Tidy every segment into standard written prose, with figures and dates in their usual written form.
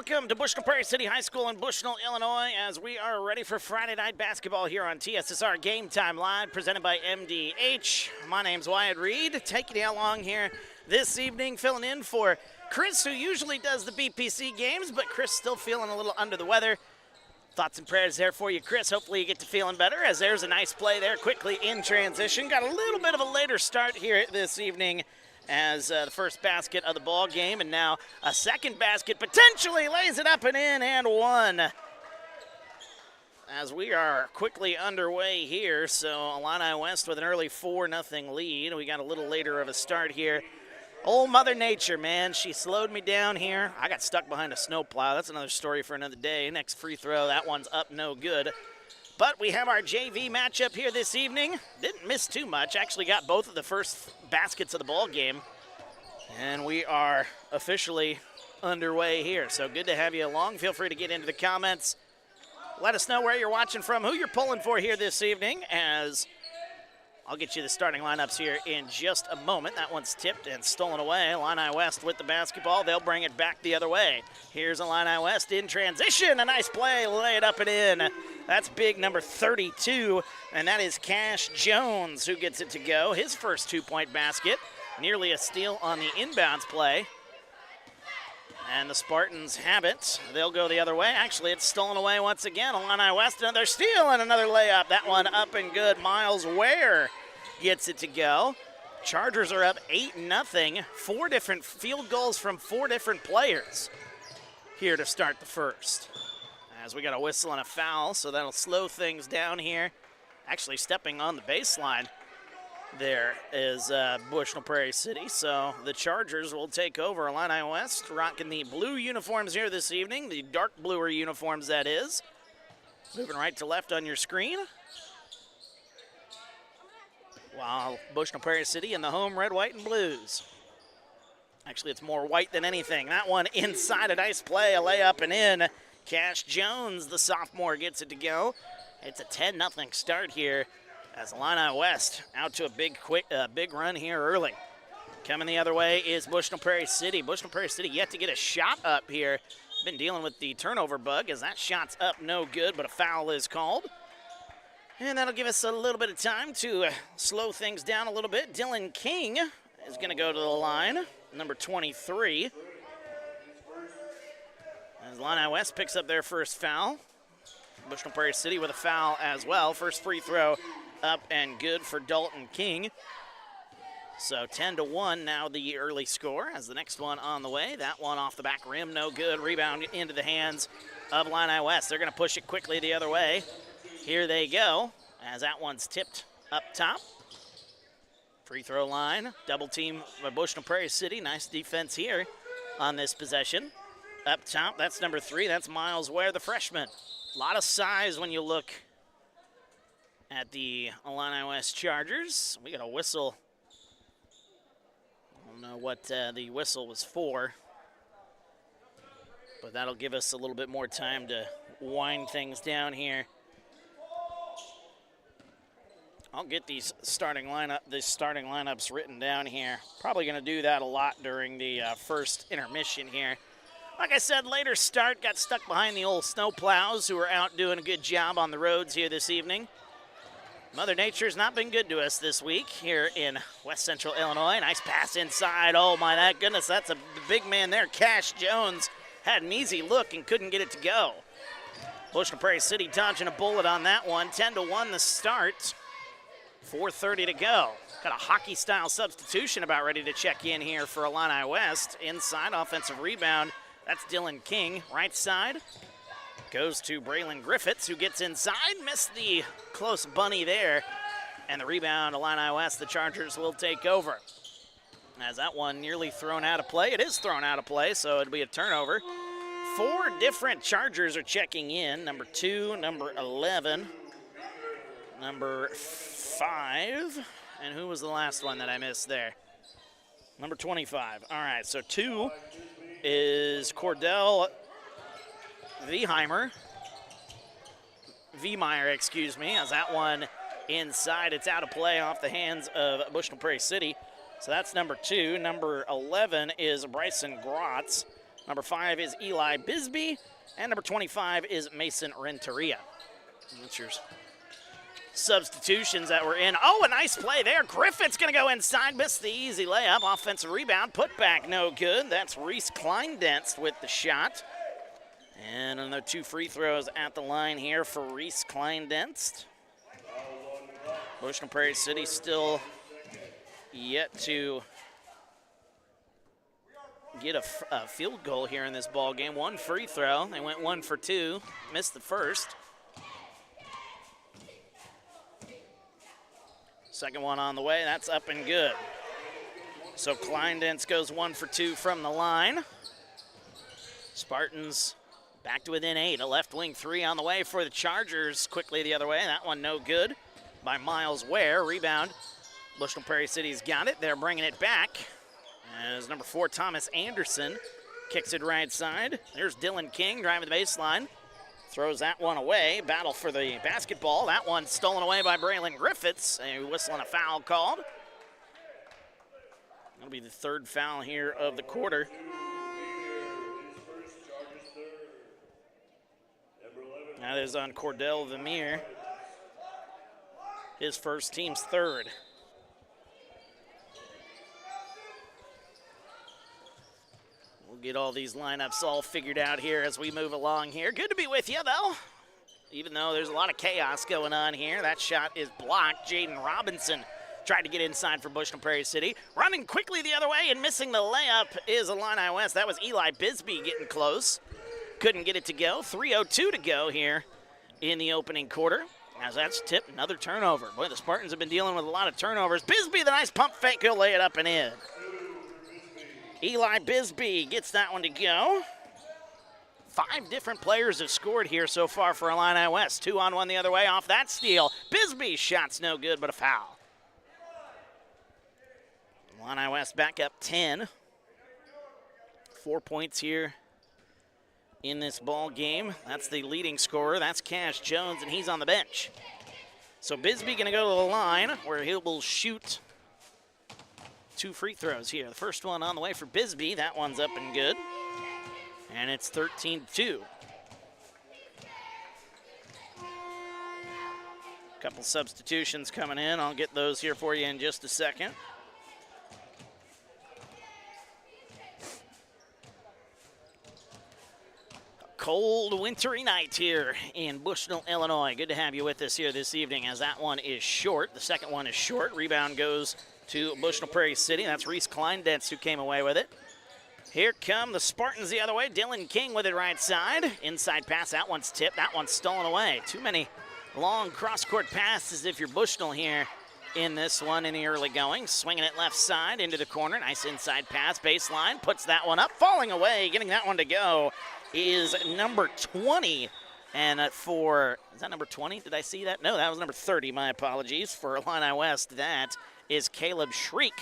welcome to Bushnell-Prairie City High School in Bushnell, Illinois, as we are ready for Friday night basketball here on TSSR Game Time Live, presented by MDH. My name's Wyatt Reed, taking you along here this evening, filling in for Chris, who usually does the BPC games, but Chris still feeling a little under the weather. Thoughts and prayers there for you, Chris. Hopefully you get to feeling better, as there's a nice play there quickly in transition. Got a little bit of a later start here this evening, as the first basket of the ball game, and now a second basket potentially lays it up and in, and one. As we are quickly underway here, so Illini West with an early 4-0 lead. We got a little later of a start here. Old Mother Nature, man, she slowed me down here. I got stuck behind a snowplow. That's another story for another day. Next free throw, that one's up, no good. But we have our JV matchup here this evening. Didn't miss too much. Actually got both of the first baskets of the ball game. And we are officially underway here. So good to have you along. Feel free to get into the comments. Let us know where you're watching from, who you're pulling for here this evening, as I'll get you the starting lineups here in just a moment. That one's tipped and stolen away. Illini West with the basketball. They'll bring it back the other way. Here's Illini West in transition. A nice play. Lay it up and in. That's big number 32, and that is Cash Jones who gets it to go. His first two-point basket. Nearly a steal on the inbounds play. And the Spartans have it. They'll go the other way. Actually, it's stolen away once again. Illini West, another steal and another layup. That one up and good. Miles Ware gets it to go. Chargers are up 8-0. 4 different field goals from 4 different players here to start the first. As we got a whistle and a foul, so that'll slow things down here. Actually stepping on the baseline there is Bushnell-Prairie City, so the Chargers will take over. Illini West rocking the blue uniforms here this evening, the dark bluer uniforms, that is. Moving right to left on your screen. While Bushnell-Prairie City in the home red, white, and blues. Actually, it's more white than anything. That one inside, a nice play, a layup and in. Cash Jones, the sophomore, gets it to go. It's a 10-0 start here, as Illini West out to a big run here early. Coming the other way is Bushnell-Prairie City. Bushnell-Prairie City yet to get a shot up here. Been dealing with the turnover bug, as that shot's up no good, but a foul is called. And that'll give us a little bit of time to slow things down a little bit. Dylan King is going to go to the line, number 23. As Illini West picks up their first foul. Bushnell-Prairie City with a foul as well. First free throw up and good for Dalton King. So 10-1 now the early score, as the next one on the way. That one off the back rim, no good. Rebound into the hands of Illini West. They're going to push it quickly the other way. Here they go, as that one's tipped up top. Free throw line, double team by Bushnell-Prairie City. Nice defense here on this possession. Up top, that's number 3. That's Miles Ware, the freshman. A lot of size when you look at the Illini West Chargers. We got a whistle. I don't know what the whistle was for, but that'll give us a little bit more time to wind things down here. I'll get these starting lineups written down here. Probably going to do that a lot during the first intermission here. Like I said, later start, got stuck behind the old snow plows, who are out doing a good job on the roads here this evening. Mother Nature's not been good to us this week here in West Central Illinois. Nice pass inside. Oh my, that goodness, that's a big man there. Cash Jones had an easy look and couldn't get it to go. Bushnell-Prairie City dodging a bullet on that one. 10-1 the start. 4:30 to go. Got a hockey-style substitution about ready to check in here for Illini West. Inside, offensive rebound. That's Dylan King, right side. Goes to Braylon Griffiths, who gets inside. Missed the close bunny there. And the rebound, Illini West, the Chargers will take over. As that one nearly thrown out of play. It is thrown out of play, so it'll be a turnover. 4 different Chargers are checking in. Number 2, number 11, number 5. And who was the last one that I missed there? Number 25. All right, so 2 is Cordell Viemeyer, excuse me, as that one inside. It's out of play off the hands of Bushnell-Prairie City. So that's number 2. Number 11 is Bryson Grotz. Number 5 is Eli Bisbee, and number 25 is Mason Renteria. That's your substitutions that were in. Oh, a nice play there. Griffith's going to go inside, missed the easy layup. Offensive rebound, put back, no good. That's Reese Kleindenst with the shot. And another 2 free throws at the line here for Reese Kleindenst. Bushnell-Prairie City still yet to get a field goal here in this ball game. 1 free throw. They went 1 for 2, missed the first. Second one on the way, that's up and good. So Kleindenst goes 1 for 2 from the line. Spartans back to within 8. A left wing 3 on the way for the Chargers. Quickly the other way, that one no good by Miles Ware. Rebound, Bushnell-Prairie City's got it. They're bringing it back as number 4, Thomas Anderson, kicks it right side. There's Dylan King driving the baseline. Throws that one away. Battle for the basketball. That one stolen away by Braylon Griffiths. A whistle and a foul called. That'll be the 3rd foul here of the quarter. That is on Cordell Vermeer. His first, team's 3rd. We'll get all these lineups all figured out here as we move along here. Good to be with you, though. Even though there's a lot of chaos going on here. That shot is blocked. Jaden Robinson tried to get inside for Bushnell-Prairie City. Running quickly the other way and missing the layup is Illini West. That was Eli Bisbee getting close. Couldn't get it to go. 3:02 to go here in the opening quarter. As that's tipped, another turnover. Boy, the Spartans have been dealing with a lot of turnovers. Bisbee, the nice pump fake, he'll lay it up and in. Eli Bisbee gets that one to go. 5 different players have scored here so far for Illini West. 2 on 1 the other way off that steal. Bisbee's shot's no good, but a foul. Illini West back up 10. 4 points here in this ball game. That's the leading scorer. That's Cash Jones, and he's on the bench. So Bisbee going to go to the line where he will shoot 2 free throws here. The first one on the way for Bisbee. That one's up and good. And it's 13-2. Couple substitutions coming in. I'll get those here for you in just a second. Cold, wintry night here in Bushnell, Illinois. Good to have you with us here this evening as that one is short. The second one is short. Rebound goes to Bushnell-Prairie City. That's Reese Kleindenst who came away with it. Here come the Spartans the other way. Dylan King with it right side. Inside pass, that one's tipped. That one's stolen away. Too many long cross-court passes if you're Bushnell here in this one in the early going. Swinging it left side into the corner. Nice inside pass, baseline. Puts that one up, falling away. Getting that one to go is number 20. And is that number 20? Did I see that? No, that was number 30. My apologies. For Illini West, that is Caleb Shriek.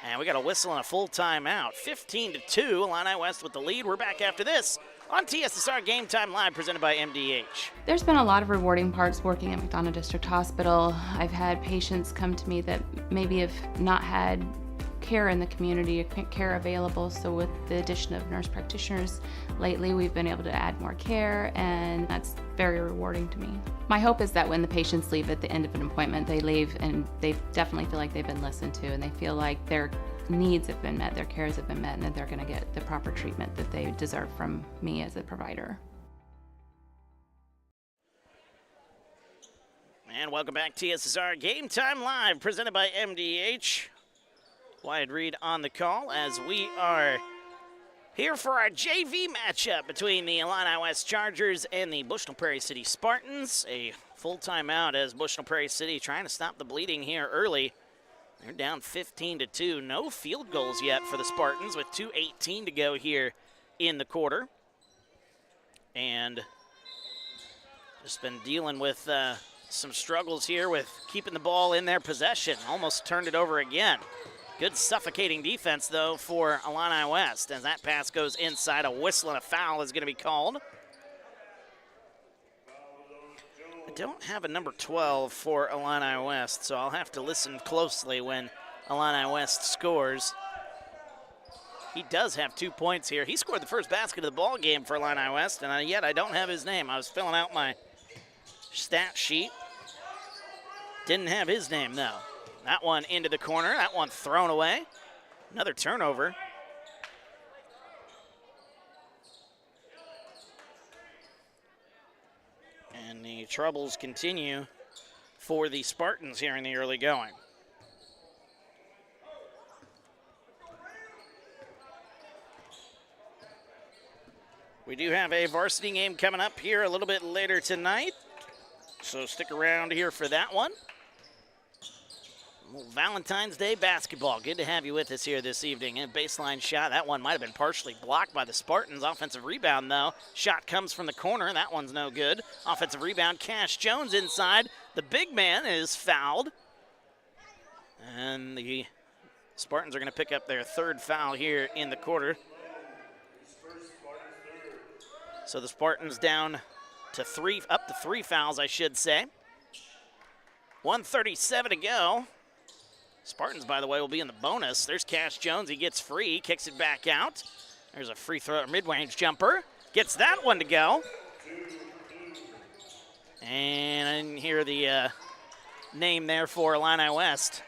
And we got a whistle and a full timeout. 15-2, Illini West with the lead. We're back after this on TSSR Game Time Live, presented by MDH. There's been a lot of rewarding parts working at McDonough District Hospital. I've had patients come to me that maybe have not had care in the community, care available. So with the addition of nurse practitioners lately, we've been able to add more care, and that's very rewarding to me. My hope is that when the patients leave at the end of an appointment, they leave and they definitely feel like they've been listened to, and they feel like their needs have been met, their cares have been met, and that they're going to get the proper treatment that they deserve from me as a provider. And welcome back, TSSR Game Time Live, presented by MDH. Wyatt Reed on the call as we are here for our JV matchup between the Illini West Chargers and the Bushnell-Prairie City Spartans. A full timeout as Bushnell-Prairie City trying to stop the bleeding here early. They're down 15-2. No field goals yet for the Spartans with 2:18 to go here in the quarter. And just been dealing with some struggles here with keeping the ball in their possession. Almost turned it over again. Good suffocating defense, though, for Illini West. As that pass goes inside, a whistle and a foul is going to be called. I don't have a number 12 for Illini West, so I'll have to listen closely when Illini West scores. He does have 2 points here. He scored the first basket of the ball game for Illini West, and yet I don't have his name. I was filling out my stat sheet. Didn't have his name, though. That one into the corner. That one thrown away. Another turnover. And the troubles continue for the Spartans here in the early going. We do have a varsity game coming up here a little bit later tonight, so stick around here for that one. Valentine's Day basketball. Good to have you with us here this evening. And baseline shot, that one might have been partially blocked by the Spartans. Offensive rebound, though. Shot comes from the corner. That one's no good. Offensive rebound, Cash Jones inside. The big man is fouled. And the Spartans are going to pick up their third foul here in the quarter. So the Spartans down to up to three fouls, I should say. 1:37 to go. Spartans, by the way, will be in the bonus. There's Cash Jones. He gets free, kicks it back out. There's a free throw, mid-range jumper. Gets that one to go. And I didn't hear the name there for Illini West.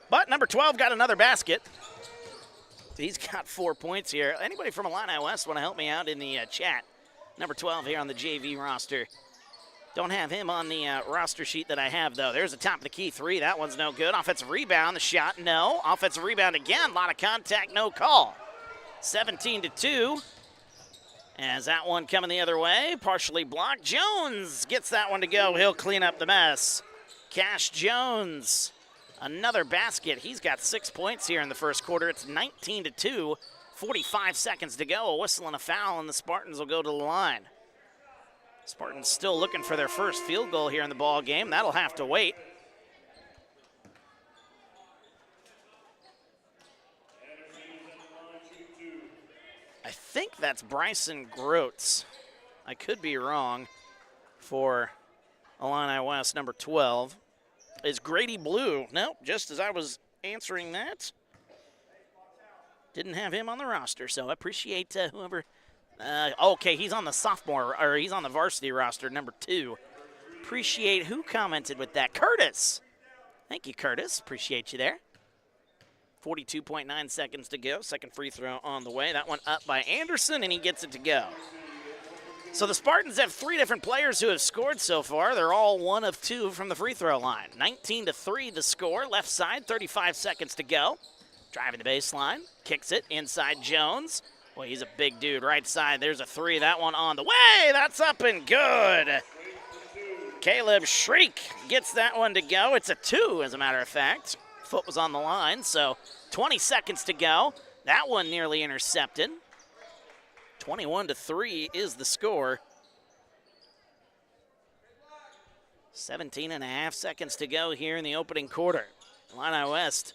But number 12 got another basket. He's got 4 points here. Anybody from Illini West want to help me out in the chat? Number 12 here on the JV roster. Don't have him on the roster sheet that I have, though. There's the top of the key three. That one's no good. Offensive rebound, the shot, no. Offensive rebound again. A lot of contact, no call. 17-2. As that one coming the other way, partially blocked. Jones gets that one to go. He'll clean up the mess. Cash Jones. Another basket. He's got 6 points here in the first quarter. It's 19-2. 45 seconds to go. A whistle and a foul, and the Spartans will go to the line. Spartans still looking for their first field goal here in the ball game. That'll have to wait. I think that's Bryson Groats. I could be wrong for Illini West, number 12. Is Grady Blue? Nope, just as I was answering that. Didn't have him on the roster, so I appreciate whoever. Okay, he's on the sophomore, or he's on the varsity roster, number 2. Appreciate who commented with that. Curtis. Thank you, Curtis. Appreciate you there. 42.9 seconds to go. Second free throw on the way. That one up by Anderson, and he gets it to go. So the Spartans have 3 different players who have scored so far. They're all 1 of 2 from the free throw line. 19-3 the score. Left side, 35 seconds to go. Driving the baseline, kicks it inside Jones. Well, he's a big dude. Right side, there's a 3. That one on the way. That's up and good. Caleb Shriek gets that one to go. It's a 2, as a matter of fact. Foot was on the line, so 20 seconds to go. That one nearly intercepted. 21-3 is the score. 17.5 seconds to go here in the opening quarter. Illini West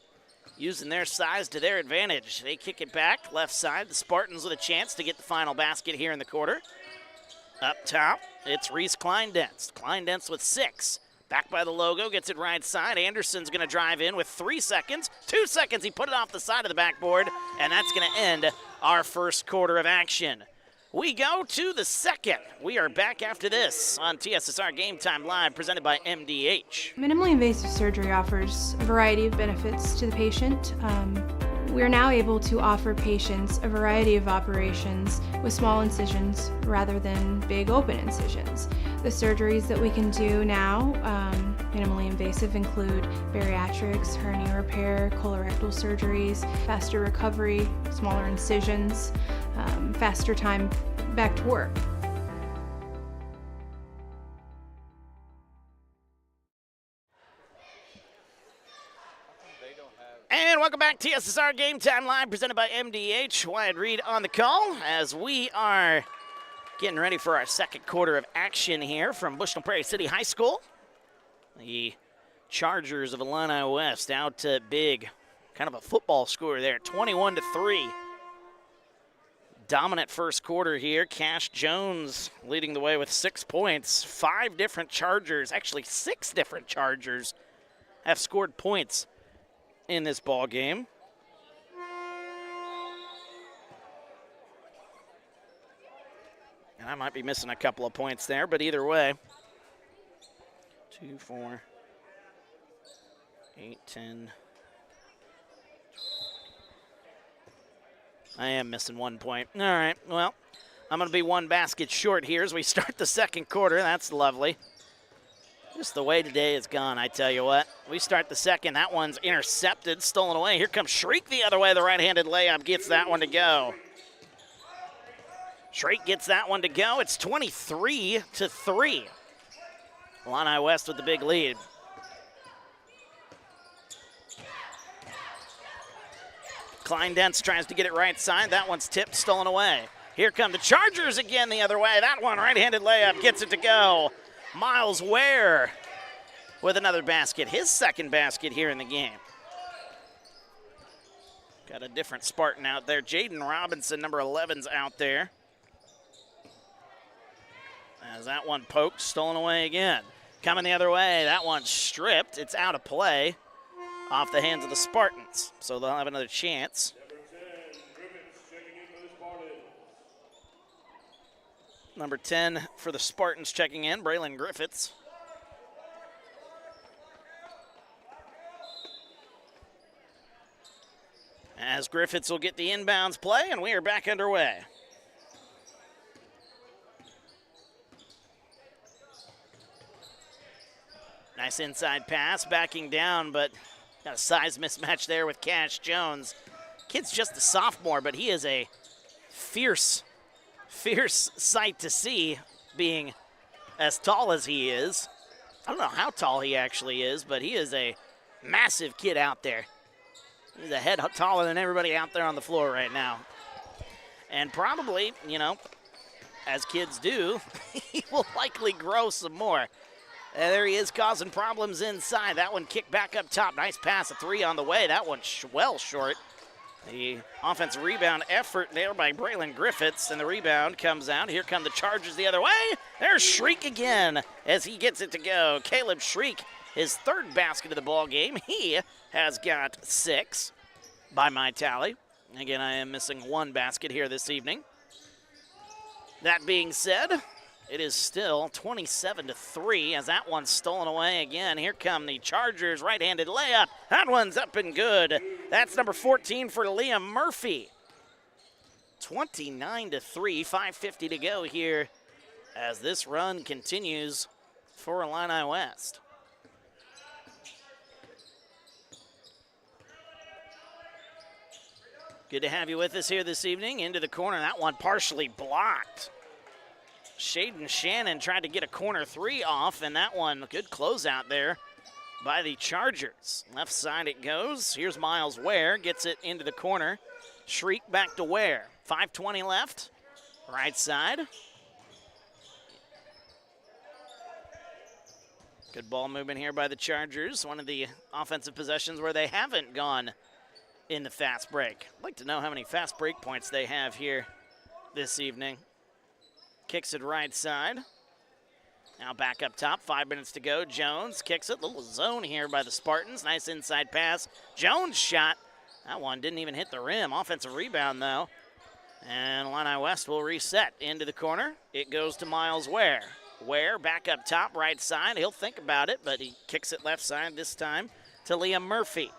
using their size to their advantage. They kick it back, left side. The Spartans with a chance to get the final basket here in the quarter. Up top, it's Reese Kleindentz. Kleindentz with 6. Back by the logo, gets it right side. Anderson's going to drive in with 3 seconds. 2 seconds, he put it off the side of the backboard, and that's going to end our first quarter of action. We go to the second. We are back after this on TSSR Game Time Live, presented by MDH. Minimally invasive surgery offers a variety of benefits to the patient. We are now able to offer patients a variety of operations with small incisions rather than big open incisions. The surgeries that we can do now, minimally invasive, include bariatrics, hernia repair, colorectal surgeries, faster recovery, smaller incisions, faster time back to work. And welcome back to TSSR Game Time Live, presented by MDH. Wyatt Reed on the call as we are getting ready for our second quarter of action here from Bushnell-Prairie City High School. The Chargers of Illini West out to big, kind of a football score there, 21-3. Dominant first quarter here. Cash Jones leading the way with 6 points. 5 different Chargers, actually 6 different Chargers have scored points in this ball game. And I might be missing a couple of points there, but either way. 2, 4, 8, 10. I am missing 1 point. All right, well, I'm going to be one basket short here as we start the second quarter. That's lovely. Just the way today is gone, I tell you what. We start the second. That one's intercepted, stolen away. Here comes Shriek the other way. The right-handed layup gets that one to go. Shriek gets that one to go. It's 23-3. Illini West with the big lead. Klein-Dents tries to get it right side. That one's tipped, stolen away. Here come the Chargers again the other way. That one, right-handed layup, gets it to go. Miles Ware with another basket. His second basket here in the game. Got a different Spartan out there. Jaden Robinson, number 11's out there. As that one poked, stolen away again. Coming the other way, that one's stripped. It's out of play off the hands of the Spartans. So they'll have another chance. Number 10 for the Spartans checking in, Braylon Griffiths. As Griffiths will get the inbounds play, and we are back underway. Nice inside pass, backing down, but got a size mismatch there with Cash Jones. Kid's just a sophomore, but he is a fierce sight to see, being as tall as he is. I don't know how tall he actually is, but he is a massive kid out there. He's a head taller than everybody out there on the floor right now. And probably, you know, as kids do, he will likely grow some more. There he is causing problems inside. That one kicked back up top. Nice pass, a three on the way. That one well short. The offensive rebound effort there by Braylon Griffiths, and the rebound comes out. Here come the Chargers the other way. There's Shriek again as he gets it to go. Caleb Shriek, his third basket of the ball game. He has got 6 by my tally. Again, I am missing 1 basket here this evening. That being said, it is still 27-3 as that one's stolen away again. Here come the Chargers, right-handed layup. That one's up and good. That's number 14 for Liam Murphy. 29-3, 5:50 to go here as this run continues for Illini West. Good to have you with us here this evening. Into the corner, that one partially blocked. Shaden Shannon tried to get a corner 3 off, and that one, good closeout there by the Chargers. Left side it goes. Here's Miles Ware, gets it into the corner. Shriek back to Ware. 5:20 left. Right side. Good ball movement here by the Chargers. One of the offensive possessions where they haven't gone in the fast break. I'd like to know how many fast break points they have here this evening. Kicks it right side. Now back up top, 5 minutes to go. Jones kicks it. Little zone here by the Spartans. Nice inside pass. Jones shot. That one didn't even hit the rim. Offensive rebound, though. And Illini West will reset into the corner. It goes to Miles Ware. Ware back up top, right side. He'll think about it, but he kicks it left side this time to Liam Murphy.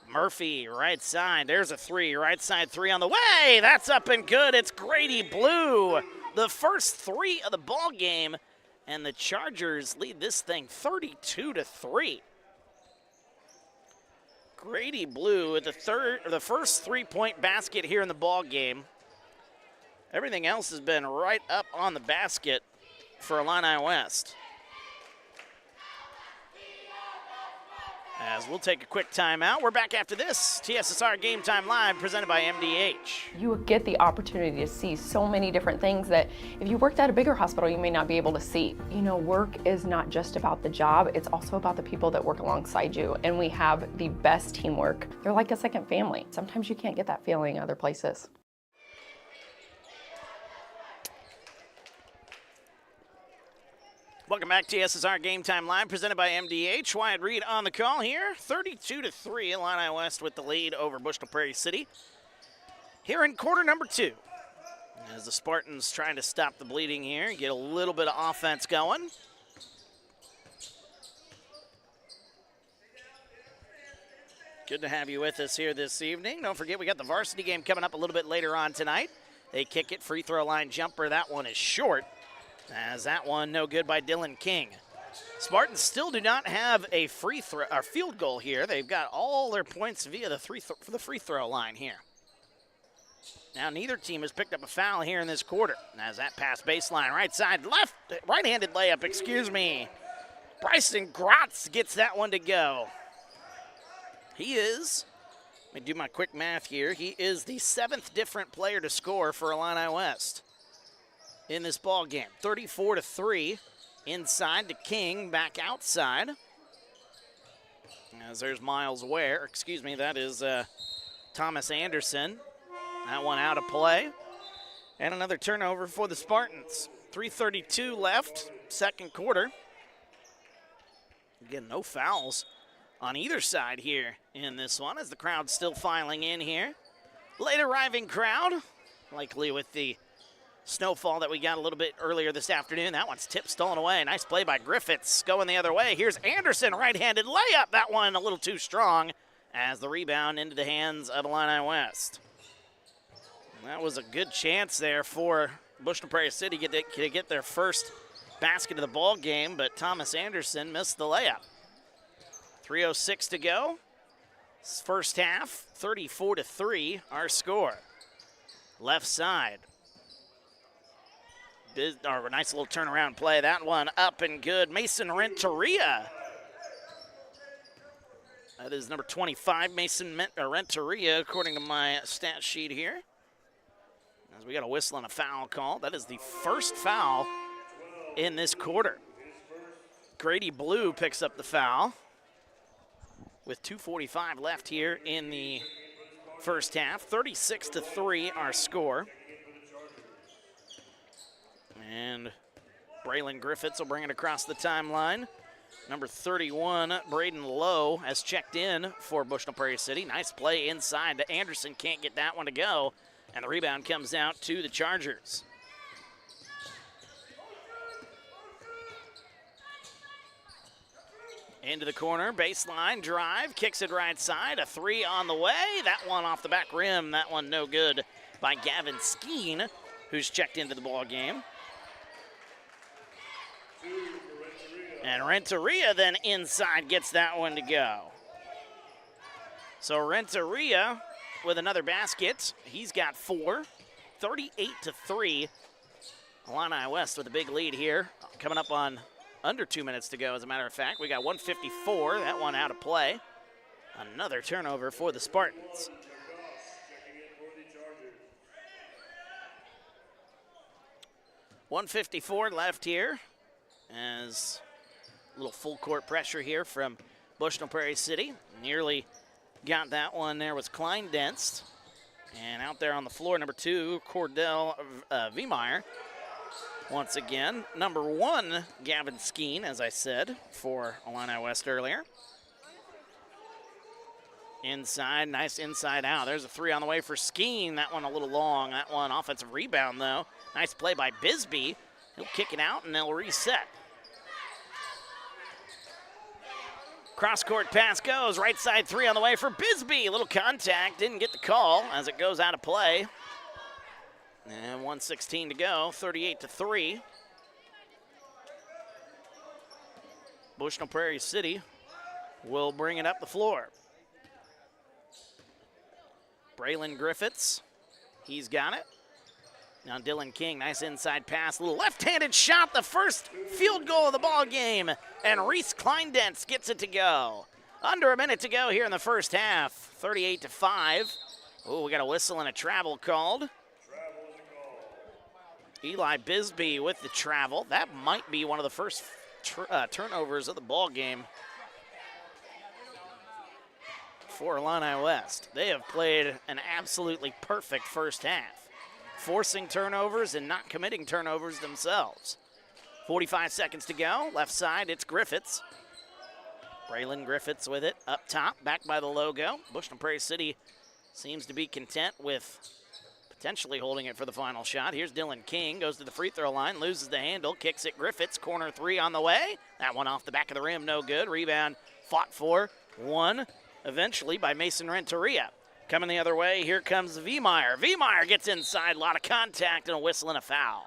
Murphy, right side. There's a 3. Right side 3 on the way. That's up and good. It's Grady Blue. The first 3 of the ball game, and the Chargers lead this thing 32-3. Grady Blue with the first 3-point basket here in the ball game. Everything else has been right up on the basket for Illini West. As we'll take a quick timeout. We're back after this. TSSR Game Time Live, presented by MDH. You get the opportunity to see so many different things that if you worked at a bigger hospital, you may not be able to see. You know, work is not just about the job, it's also about the people that work alongside you. And we have the best teamwork. They're like a second family. Sometimes you can't get that feeling other places. Welcome back to TSSR Game Time Live, presented by MDH. Wyatt Reed on the call here. 32-3, Illini West with the lead over Bushnell-Prairie City. Here in quarter number 2, as the Spartans trying to stop the bleeding here, get a little bit of offense going. Good to have you with us here this evening. Don't forget, we got the varsity game coming up a little bit later on tonight. They kick it, free throw line jumper. That one is short, as that one no good by Dylan King. Spartans still do not have a free throw or field goal here. They've got all their points via the free throw line here. Now neither team has picked up a foul here in this quarter. As that pass baseline, right side, right-handed layup, excuse me. Bryson Grotz gets that one to go. He is, let me do my quick math here, he is the 7th different player to score for Illini West in this ball game. 34-3, inside to King, back outside. As there's Miles Ware, excuse me, that is Thomas Anderson. That one out of play. And another turnover for the Spartans. 3:32 left, second quarter. Again, no fouls on either side here in this one, as the crowd's still filing in here. Late arriving crowd, likely with the snowfall that we got a little bit earlier this afternoon. That one's tipped, stolen away. Nice play by Griffiths, going the other way. Here's Anderson, right-handed layup. That one a little too strong, as the rebound into the hands of Illini West. That was a good chance there for Bushnell-Prairie City to get their first basket of the ball game, but Thomas Anderson missed the layup. 3:06 to go. First half, 34-3, our score. Left side. Nice little turnaround play. That one up and good. Mason Renteria. That is number 25, Mason Renteria, according to my stat sheet here. As we got a whistle and a foul call. That is the first foul in this quarter. Grady Blue picks up the foul with 2:45 left here in the first half. 36-3 our score. And Braylon Griffiths will bring it across the timeline. Number 31, Braden Lowe, has checked in for Bushnell-Prairie City. Nice play inside to Anderson. Can't get that one to go. And the rebound comes out to the Chargers. Into the corner, baseline drive, kicks it right side. A three on the way. That one off the back rim. That one no good by Gavin Skeen, who's checked into the ball game. And Renteria then inside gets that one to go. So Renteria with another basket. He's got 4. 38-3. Illini West with a big lead here. Coming up on under 2 minutes to go, as a matter of fact. We got 1:54. That one out of play. Another turnover for the Spartans. $1:54 left here, as a little full court pressure here from Bushnell-Prairie City. Nearly got that one there was Klein Denst. And out there on the floor, number 2, Cordell Viemeyer. Once again, number 1, Gavin Skeen, as I said, for Illini West earlier. Inside, nice inside out. There's a 3 on the way for Skeen. That one a little long. That one offensive rebound, though. Nice play by Bisbee. He'll kick it out, and they'll reset. Cross-court pass goes. Right side 3 on the way for Bisbee. A little contact. Didn't get the call as it goes out of play. And 1:16 to go. 38-3. Bushnell-Prairie City will bring it up the floor. Braylon Griffiths. He's got it. Now Dylan King, nice inside pass, little left-handed shot, the first field goal of the ball game, and Reese Kleindentz gets it to go. Under a minute to go here in the first half, 38-5. Oh, we got a whistle and a travel called. Eli Bisbee with the travel. That might be one of the first turnovers of the ball game for Illini West. They have played an absolutely perfect first half, forcing turnovers and not committing turnovers themselves. 45 seconds to go. Left side, it's Griffiths. Braylon Griffiths with it up top, back by the logo. Bushnell-Prairie City seems to be content with potentially holding it for the final shot. Here's Dylan King, goes to the free throw line, loses the handle, kicks it Griffiths, corner three on the way. That one off the back of the rim, no good. Rebound fought for, won eventually by Mason Renteria. Coming the other way, here comes Viemeyer. Viemeyer gets inside, a lot of contact and a whistle and a foul.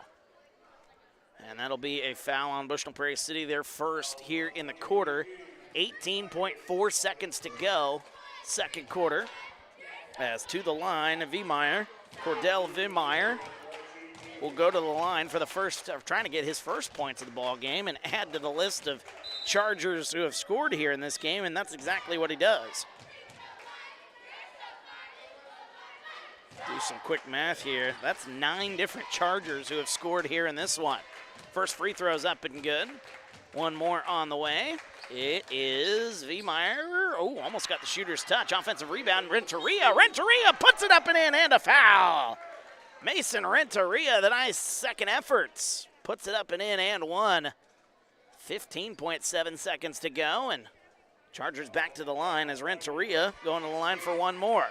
And that'll be a foul on Bushnell-Prairie City, their first here in the quarter. 18.4 seconds to go, second quarter. As to the line, Viemeyer, Cordell Viemeyer will go to the line for the first, trying to get his first points of the ball game and add to the list of Chargers who have scored here in this game, and that's exactly what he does. Do some quick math here. That's 9 different Chargers who have scored here in this one. First free throw's up and good. One more on the way. It is Viemeyer. Oh, almost got the shooter's touch. Offensive rebound, Renteria. Renteria puts it up and in, and a foul. Mason Renteria, the nice second efforts. Puts it up and in and one. 15.7 seconds to go, and Chargers back to the line as Renteria going to the line for one more.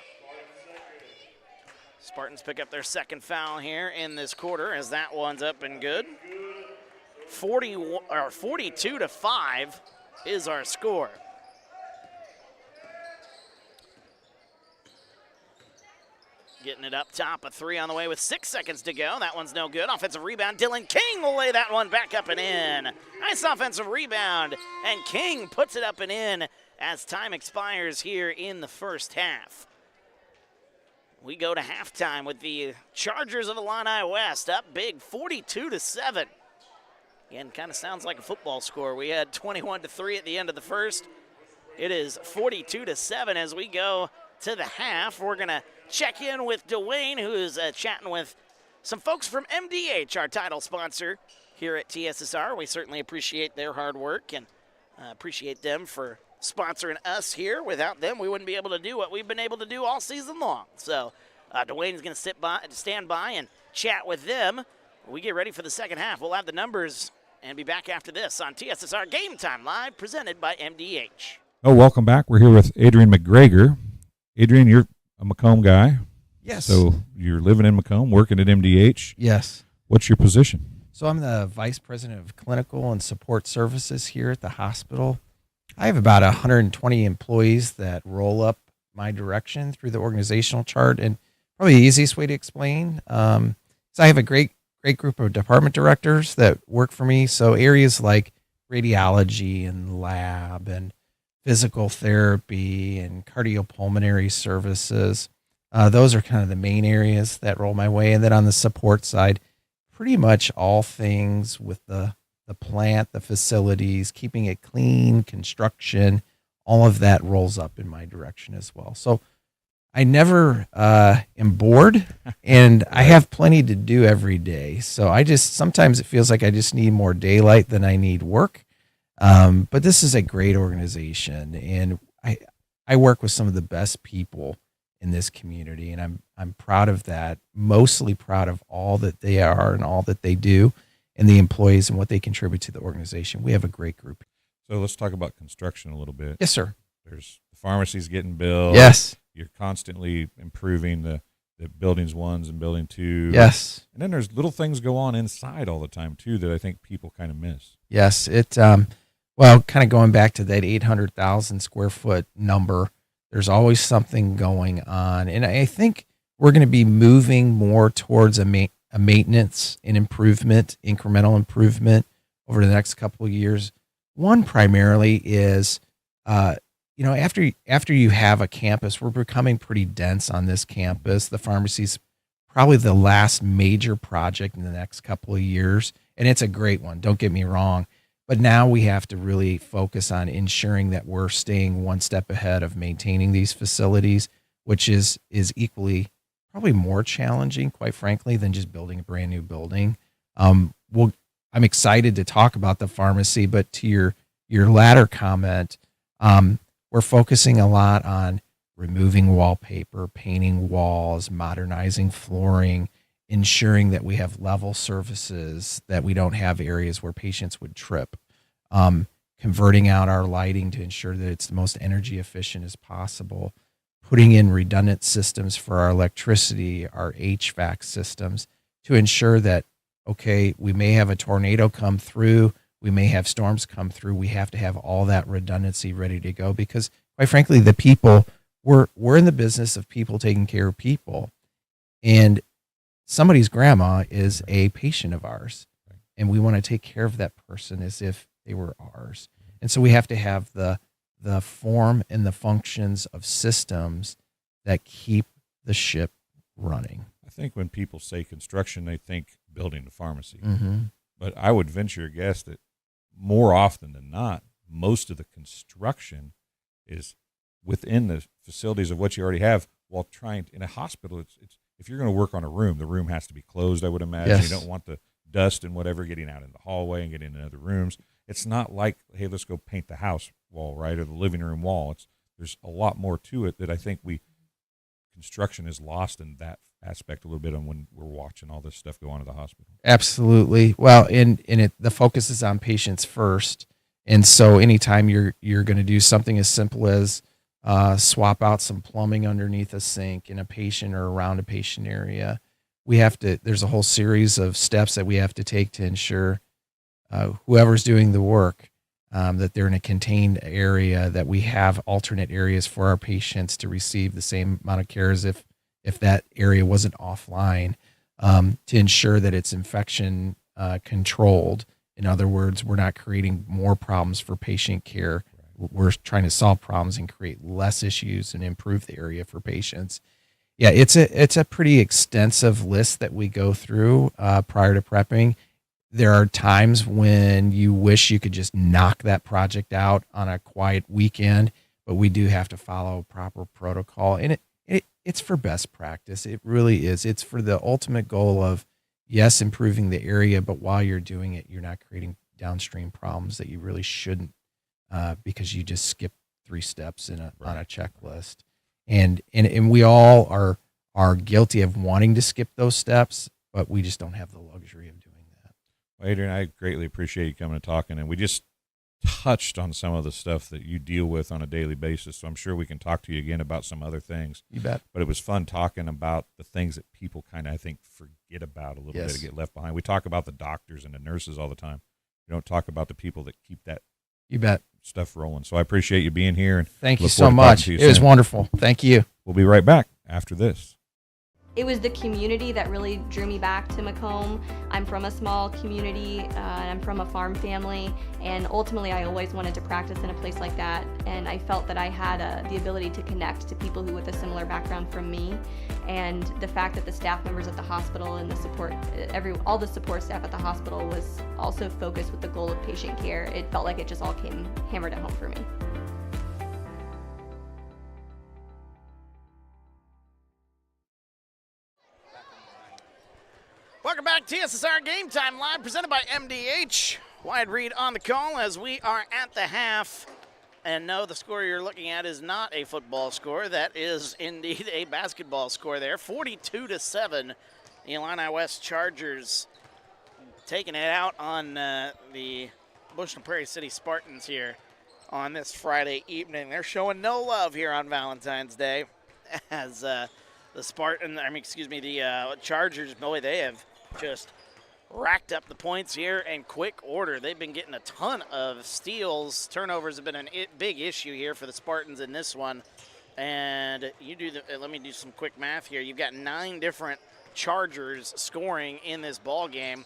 Spartans pick up their second foul here in this quarter as that one's up and good. 42-5 is our score. Getting it up top, a three on the way with 6 seconds to go. That one's no good. Offensive rebound, Dylan King will lay that one back up and in. Nice offensive rebound, and King puts it up and in as time expires here in the first half. We go to halftime with the Chargers of Illini West up big, 42-7. Again, kind of sounds like a football score. We had 21-3 at the end of the first. It is 42-7 as we go to the half. We're going to check in with Dwayne, who is chatting with some folks from MDH, our title sponsor here at TSSR. We certainly appreciate their hard work and appreciate them for sponsoring us here. Without them, we wouldn't be able to do what we've been able to do all season long. So Dwayne's going to stand by and chat with them. When we get ready for the second half, we'll have the numbers and be back after this on TSSR Game Time Live, presented by MDH. Oh, welcome back. We're here with Adrian McGregor. Adrian, you're a Macomb guy. Yes. So you're living in Macomb, working at MDH. Yes. What's your position? So I'm the Vice President of Clinical and Support Services here at the hospital. I have about 120 employees that roll up my direction through the organizational chart. And probably the easiest way to explain is I have a great group of department directors that work for me. So areas like radiology and lab and physical therapy and cardiopulmonary services, those are kind of the main areas that roll my way. And then on the support side, pretty much all things with the plant, the facilities, keeping it clean, construction, all of that rolls up in my direction as well. So I never am bored, and I have plenty to do every day. So sometimes it feels like I just need more daylight than I need work. But this is a great organization, and I work with some of the best people in this community, and I'm proud of that. Mostly proud of all that they are and all that they do, and the employees and what they contribute to the organization. We have a great group. So let's talk about construction a little bit. Yes, sir. There's the pharmacies getting built. Yes. You're constantly improving the buildings 1s and building 2. Yes. And then there's little things go on inside all the time too that I think people kind of miss. Yes. Kind of going back to that 800,000 square foot number, there's always something going on. And I think we're going to be moving more towards a maintenance and improvement, incremental improvement over the next couple of years. One primarily is, after you have a campus, we're becoming pretty dense on this campus. The pharmacy's probably the last major project in the next couple of years, and it's a great one, don't get me wrong. But now we have to really focus on ensuring that we're staying one step ahead of maintaining these facilities, which is equally probably more challenging, quite frankly, than just building a brand new building. I'm excited to talk about the pharmacy, but to your latter comment, we're focusing a lot on removing wallpaper, painting walls, modernizing flooring, ensuring that we have level surfaces, that we don't have areas where patients would trip, converting out our lighting to ensure that it's the most energy efficient as possible, putting in redundant systems for our electricity, our HVAC systems to ensure that, okay, we may have a tornado come through, we may have storms come through. We have to have all that redundancy ready to go because, quite frankly, the people, we're in the business of people taking care of people. And somebody's grandma is a patient of ours, and we want to take care of that person as if they were ours. And so we have to have the form and the functions of systems that keep the ship running. I think when people say construction, they think building a pharmacy. Mm-hmm. But I would venture a guess that more often than not, most of the construction is within the facilities of what you already have. While trying in a hospital, it's if you're going to work on a room, the room has to be closed. I would imagine. Yes. You don't want the dust and whatever getting out in the hallway and getting into other rooms. It's not like, hey, let's go paint the house wall, right, or the living room wall. There's a lot more to it that I think construction is lost in that aspect a little bit on when we're watching all this stuff go on at the hospital. Absolutely. Well, the focus is on patients first. And so anytime you're going to do something as simple as swap out some plumbing underneath a sink in a patient or around a patient area, there's a whole series of steps that we have to take to ensure whoever's doing the work, that they're in a contained area, that we have alternate areas for our patients to receive the same amount of care as if that area wasn't offline, to ensure that it's infection controlled. In other words, we're not creating more problems for patient care. We're trying to solve problems and create less issues and improve the area for patients. Yeah, it's a pretty extensive list that we go through prior to prepping. There are times when you wish you could just knock that project out on a quiet weekend, but we do have to follow proper protocol. And it's for best practice. It really is. It's for the ultimate goal of, yes, improving the area, but while you're doing it, you're not creating downstream problems that you really shouldn't, because you just skip 3 steps on a checklist. And we all are guilty of wanting to skip those steps, but we just don't have the luxury of doing that. Well, Adrian, I greatly appreciate you coming and talking, and we just touched on some of the stuff that you deal with on a daily basis, so I'm sure we can talk to you again about some other things. You bet. But it was fun talking about the things that people kind of, I think, forget about a little bit, to get left behind. We talk about the doctors and the nurses all the time. We don't talk about the people that keep that You bet. stuff rolling. So I appreciate you being here. And Thank you look so forward to talking much. to you It was soon. wonderful. Thank you. We'll be right back after this. It was the community that really drew me back to Macomb. I'm from a small community, and I'm from a farm family, and ultimately I always wanted to practice in a place like that, and I felt that I had the ability to connect to people who with a similar background from me, and the fact that the staff members at the hospital and the support, all the support staff at the hospital was also focused with the goal of patient care. It felt like it just all came hammered at home for me. Welcome back, TSSR Game Time Live, presented by MDH. Wide read on the call as we are at the half. And no, the score you're looking at is not a football score. That is indeed a basketball score there. 42-7, the Illini West Chargers taking it out on the Bushnell-Prairie City Spartans here on this Friday evening. They're showing no love here on Valentine's Day as the Chargers, boy, they have just racked up the points here in quick order. They've been getting a ton of steals. Turnovers have been a big issue here for the Spartans in this one. And let me do some quick math here. You've got 9 different Chargers scoring in this ball game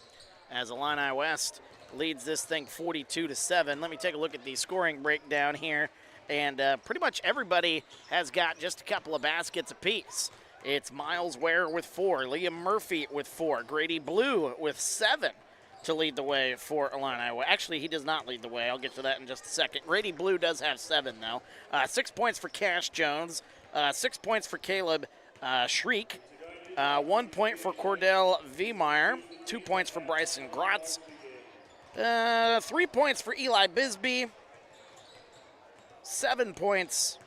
as Illini West leads this thing 42-7. Let me take a look at the scoring breakdown here. And pretty much everybody has got just a couple of baskets apiece. It's Miles Ware with 4, Liam Murphy with 4, Grady Blue with 7 to lead the way for Illini. Actually, he does not lead the way. I'll get to that in just a second. Grady Blue does have 7, though. 6 points for Cash Jones, 6 points for Caleb Shriek, 1 point for Cordell Viemeyer, 2 points for Bryson Grotz, 3 points for Eli Bisbee, 7 points.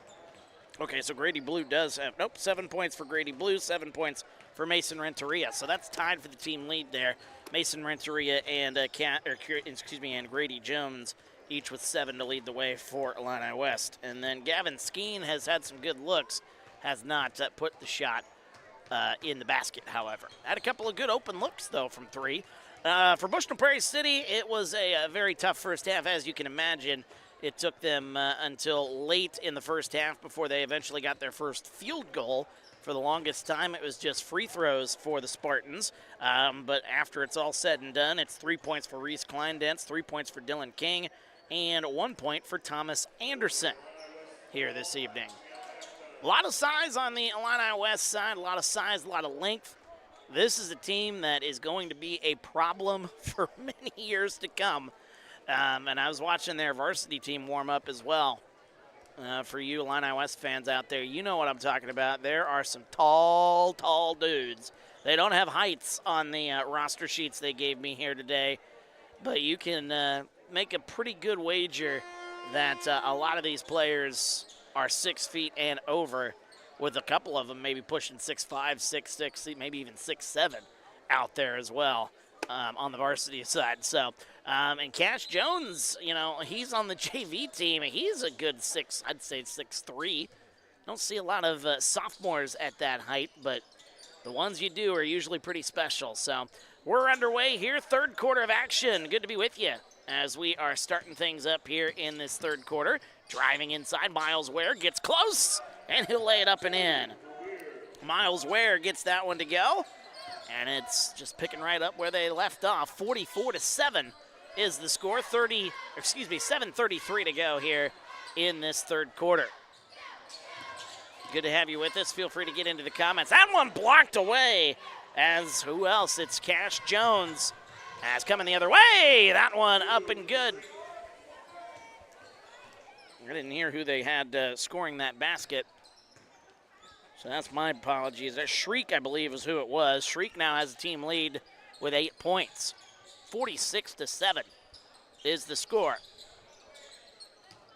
Okay, so Grady Blue does have, 7 points for Grady Blue, 7 points for Mason Renteria. So that's tied for the team lead there. Mason Renteria and and Grady Jones, each with 7 to lead the way for Illini West. And then Gavin Skeen has had some good looks, has not put the shot in the basket, however. Had a couple of good open looks, though, from 3. For Bushnell-Prairie City, it was a very tough first half, as you can imagine. It took them until late in the first half before they eventually got their first field goal. For the longest time, it was just free throws for the Spartans. But after it's all said and done, it's 3 points for Reese Kleindentz, 3 points for Dylan King, and 1 point for Thomas Anderson here this evening. A lot of size on the Illini West side, a lot of size, a lot of length. This is a team that is going to be a problem for many years to come. And I was watching their varsity team warm up as well. For you Illini West fans out there, you know what I'm talking about. There are some tall dudes. They don't have heights on the roster sheets they gave me here today, but you can make a pretty good wager that a lot of these players are 6 feet and over, with a couple of them maybe pushing 6'5", 6'6", maybe even 6'7" out there as well on the varsity side. So, and Cash Jones, you know, he's on the JV team. He's a good 6, I'd say 6'3". Don't see a lot of sophomores at that height, but the ones you do are usually pretty special. So we're underway here, third quarter of action. Good to be with you as we are starting things up here in this third quarter. Driving inside, Miles Ware gets close, and he'll lay it up and in. Miles Ware gets that one to go, and it's just picking right up where they left off. 44-7 is the score. 7:33 to go here in this third quarter. Good to have you with us. Feel free to get into the comments. That one blocked away as who else? It's Cash Jones. As coming the other way. That one up and good. I didn't hear who they had scoring that basket. So that's my apologies. That Shriek, I believe, is who it was. Shriek now has a team lead with 8 points. 46-7 is the score.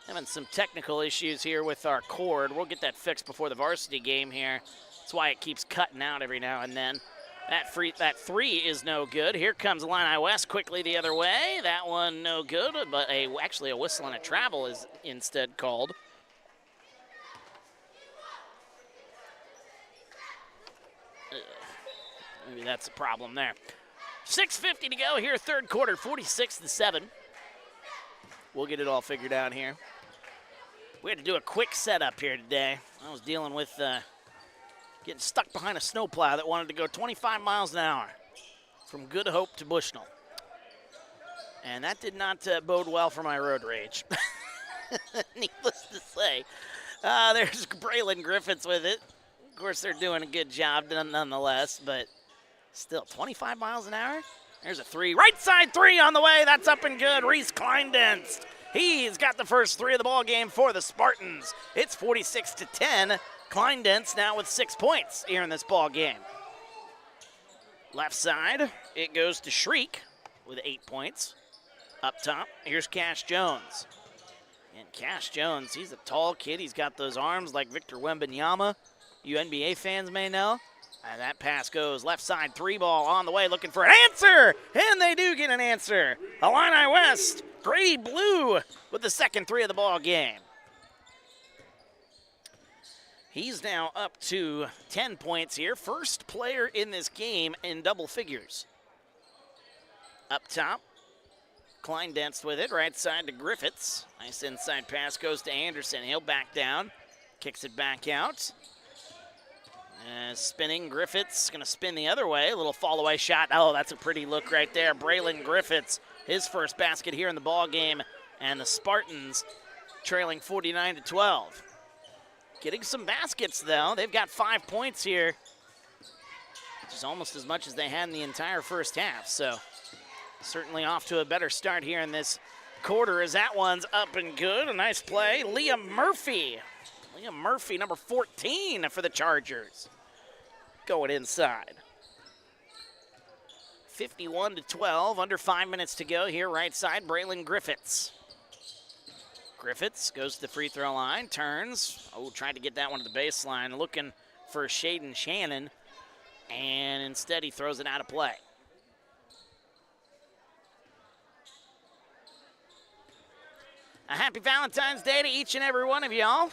Having some technical issues here with our cord. We'll get that fixed before the varsity game here. That's why it keeps cutting out every now and then. That 3 is no good. Here comes Illini West quickly the other way. That one no good, but actually a whistle and a travel is instead called. Maybe that's a problem there. 6:50 to go here, third quarter, 46-7. We'll get it all figured out here. We had to do a quick setup here today. I was dealing with getting stuck behind a snowplow that wanted to go 25 miles an hour from Good Hope to Bushnell. And that did not bode well for my road rage. Needless to say. There's Braylon Griffiths with it. Of course, they're doing a good job nonetheless, but still 25 miles an hour. There's a 3. Right side 3 on the way. That's up and good. Reese Kleindentz. He's got the first 3 of the ball game for the Spartans. It's 46-10. Kleindentz now with 6 points here in this ball game. Left side, it goes to Shriek with 8 points. Up top, here's Cash Jones. And Cash Jones, he's a tall kid. He's got those arms like Victor Wembanyama. You NBA fans may know. And that pass goes left side, 3 ball on the way, looking for an answer. And they do get an answer. Illini West, Grady Blue with the second 3 of the ball game. He's now up to 10 points here. First player in this game in double figures. Up top, Kleindentz with it. Right side to Griffiths. Nice inside pass goes to Anderson. He'll back down. Kicks it back out. Spinning, Griffiths going to spin the other way. A little fall away shot. Oh, that's a pretty look right there. Braylon Griffiths, his first basket here in the ball game. And the Spartans trailing 49-12. Getting some baskets, though. They've got 5 points here, which is almost as much as they had in the entire first half. So certainly off to a better start here in this quarter as that one's up and good. A nice play. Liam Murphy. Liam Murphy, number 14 for the Chargers. Going inside. 51-12, under 5 minutes to go here. Right side, Braylon Griffiths. Griffiths goes to the free throw line, turns. Oh, tried to get that one to the baseline, looking for Shaden Shannon. and instead he throws it out of play. A happy Valentine's Day to each and every one of y'all.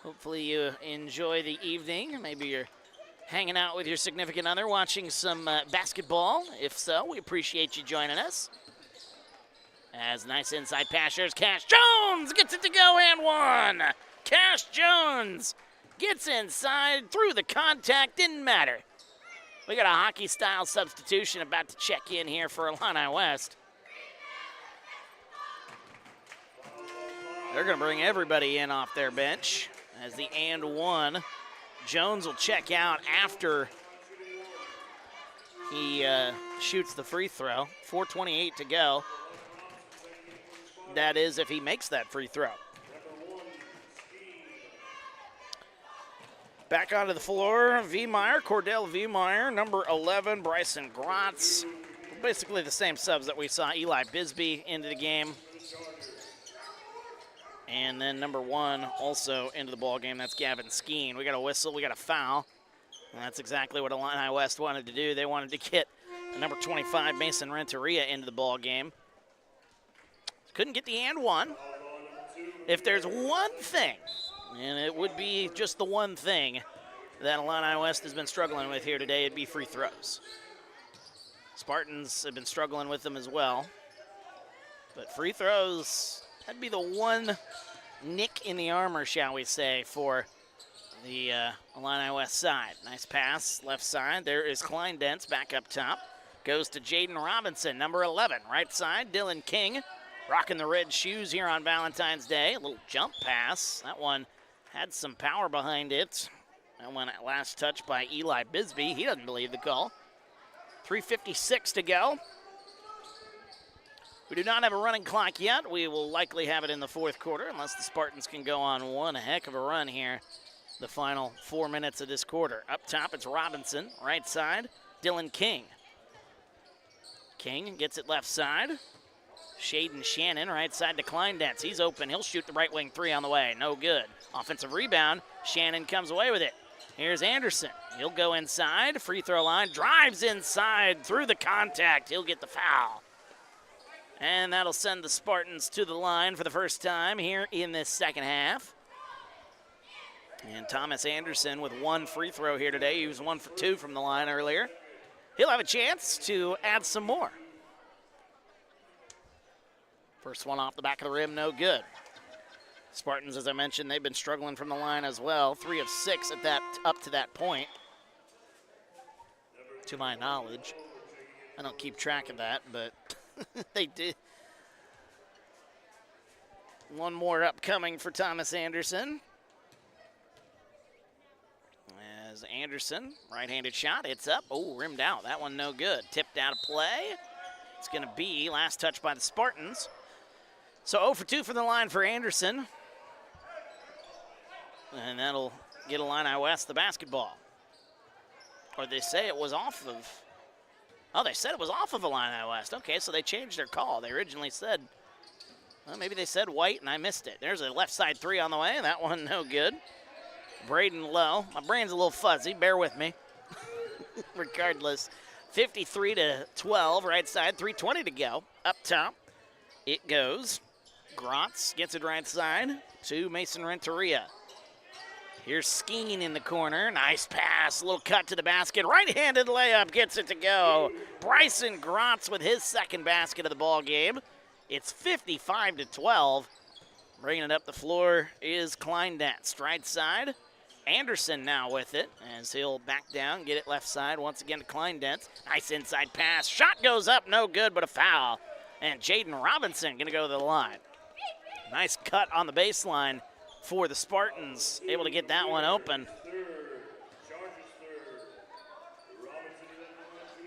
Hopefully you enjoy the evening. Maybe you're hanging out with your significant other, watching some basketball. If so, we appreciate you joining us. As nice inside pass, here's Cash Jones, gets it to go and one. Cash Jones gets inside, through the contact, didn't matter. We got a hockey-style substitution about to check in here for Illini West. They're going to bring everybody in off their bench as the and one. Jones will check out after he shoots the free throw. 4:28 to go. That is if he makes that free throw. Back onto the floor, Cordell Viemeyer, number 11, Bryson Grotz. Basically the same subs that we saw. Eli Bisbee into the game. And then number 1 also into the ball game. That's Gavin Skeen. We got a whistle. We got a foul. And that's exactly what Illini West wanted to do. They wanted to get number 25, Mason Renteria, into the ball game. Couldn't get the and one. If there's one thing, and it would be just the one thing that Illini West has been struggling with here today, it'd be free throws. Spartans have been struggling with them as well. But free throws, that'd be the one nick in the armor, shall we say, for the Illini West side. Nice pass, left side. There is Kleindentz back up top. Goes to Jaden Robinson, number 11. Right side, Dylan King, rocking the red shoes here on Valentine's Day. A little jump pass. That one had some power behind it. That one at last touched by Eli Bisbee. He doesn't believe the call. 3:56 to go. We do not have a running clock yet. We will likely have it in the fourth quarter unless the Spartans can go on one heck of a run here the final 4 minutes of this quarter. Up top, it's Robinson. Right side, Dylan King. King gets it left side. Shaden Shannon, right side to Kleindentz. He's open. He'll shoot the right wing three on the way. No good. Offensive rebound. Shannon comes away with it. Here's Anderson. He'll go inside. Free throw line. Drives inside through the contact. He'll get the foul. And that'll send the Spartans to the line for the first time here in this second half. And Thomas Anderson with one free throw here today. He was 1 for 2 from the line earlier. He'll have a chance to add some more. First one off the back of the rim, no good. Spartans, as I mentioned, they've been struggling from the line as well. 3 of 6 at that up to that point, to my knowledge. I don't keep track of that, but they did. One more upcoming for Thomas Anderson. As Anderson, right-handed shot, it's up. Oh, rimmed out. That one no good. Tipped out of play. It's going to be last touch by the Spartans. So 0 for 2 from the line for Anderson. And that'll get Illini West the basketball. Or they say it was off of, oh, they said it was off of Illini West. Okay, so they changed their call. They originally said, well, maybe they said white and I missed it. There's a left side three on the way. That one no good. Braden Lowe. My brain's a little fuzzy. Bear with me. Regardless, 53-12, right side, 3:20 to go. Up top, it goes. Grotz gets it right side to Mason Renteria. Here's Skeen in the corner. Nice pass. A little cut to the basket. Right-handed layup gets it to go. Bryson Grotz with his second basket of the ball game. It's 55-12. Bringing it up the floor is Kleindentz. Right side. Anderson now with it as he'll back down, get it left side once again to Kleindentz. Nice inside pass. Shot goes up, no good, but a foul. And Jaden Robinson going to go to the line. Nice cut on the baseline for the Spartans. Able to get that one open.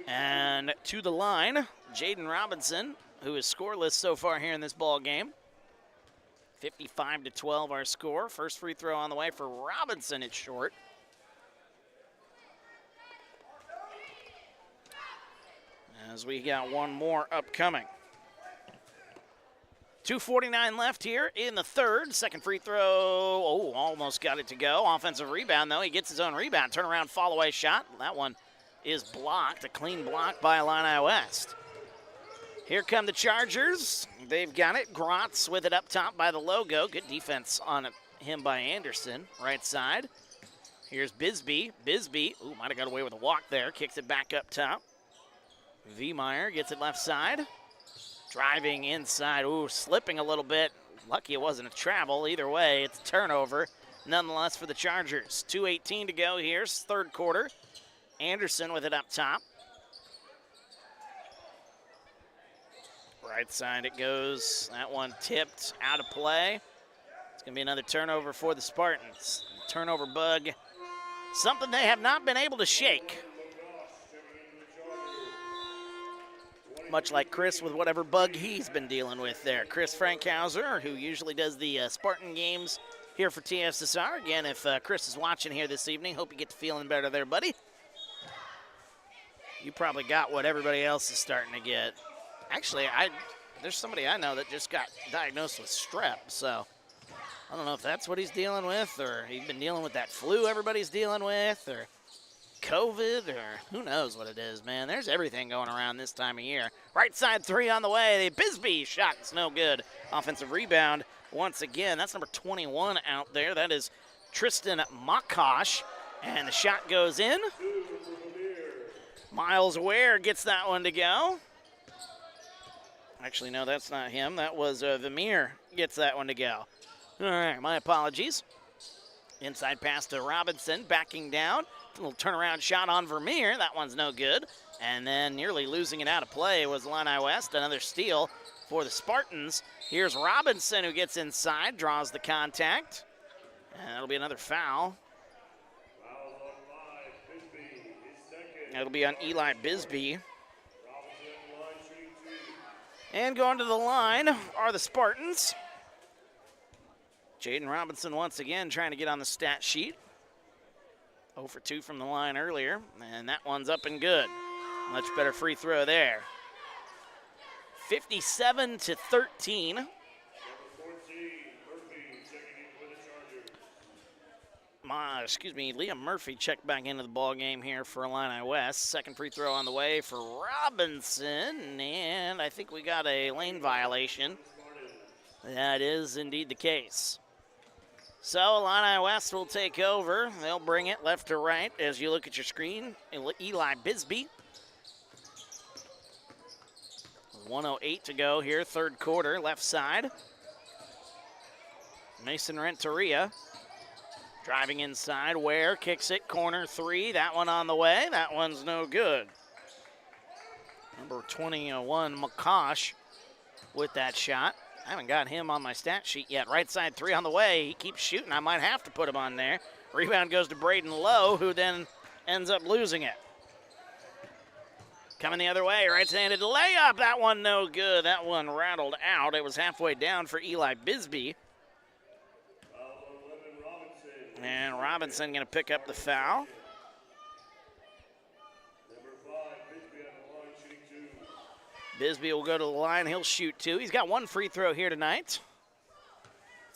And to the line, Jaden Robinson, who is scoreless so far here in this ball game. 55-12 our score. First free throw on the way for Robinson. It's short. As we got one more upcoming. 2:49 left here in the third. Second free throw. Oh, almost got it to go. Offensive rebound, though. He gets his own rebound. Turnaround fall-away shot. That one is blocked. A clean block by Illini West. Here come the Chargers. They've got it. Grotz with it up top by the logo. Good defense on him by Anderson. Right side. Here's Bisbee. Bisbee, ooh, might have got away with a walk there. Kicks it back up top. Viemeyer gets it left side. Driving inside. Ooh, slipping a little bit. Lucky it wasn't a travel. Either way, it's a turnover nonetheless for the Chargers. 2:18 to go here. Third quarter. Anderson with it up top. Right side it goes. That one tipped out of play. It's going to be another turnover for the Spartans. Turnover bug. Something they have not been able to shake. Much like Chris with whatever bug he's been dealing with there. Chris Frankhauser, who usually does the Spartan games here for TSSR. Again, if Chris is watching here this evening, hope you get to feeling better there, buddy. You probably got what everybody else is starting to get. Actually, there's somebody I know that just got diagnosed with strep, so I don't know if that's what he's dealing with, or he's been dealing with that flu everybody's dealing with, or COVID, or who knows what it is, man. There's everything going around this time of year. Right side three on the way. Bisbee shot is no good. Offensive rebound once again. That's number 21 out there. That is Tristan Makash, and the shot goes in. Miles Ware gets that one to go. Actually, no, that's not him. That was Vermeer gets that one to go. All right, my apologies. Inside pass to Robinson, backing down. A little turnaround shot on Vermeer. That one's no good. And then nearly losing it out of play was Illini West. Another steal for the Spartans. Here's Robinson who gets inside, draws the contact. And that'll be another foul. That'll be on Eli Bisbee. And going to the line are the Spartans. Jaden Robinson once again trying to get on the stat sheet. 0 for 2 from the line earlier, and that one's up and good. Much better free throw there. 57-13. Liam Murphy checked back into the ball game here for Illini West. Second free throw on the way for Robinson, and I think we got a lane violation. That is indeed the case. So Illini West will take over. They'll bring it left to right as you look at your screen. Eli Bisbee. 1:08 to go here, third quarter, left side. Mason Renteria driving inside. Ware kicks it, corner three. That one on the way. That one's no good. Number 21, Makash, with that shot. I haven't got him on my stat sheet yet. Right side three on the way. He keeps shooting. I might have to put him on there. Rebound goes to Braden Lowe, who then ends up losing it. Coming the other way, right-handed layup. That one no good. That one rattled out. It was halfway down for Eli Bisbee. And Robinson going to pick up the foul. Bisbee will go to the line. He'll shoot two. He's got one free throw here tonight.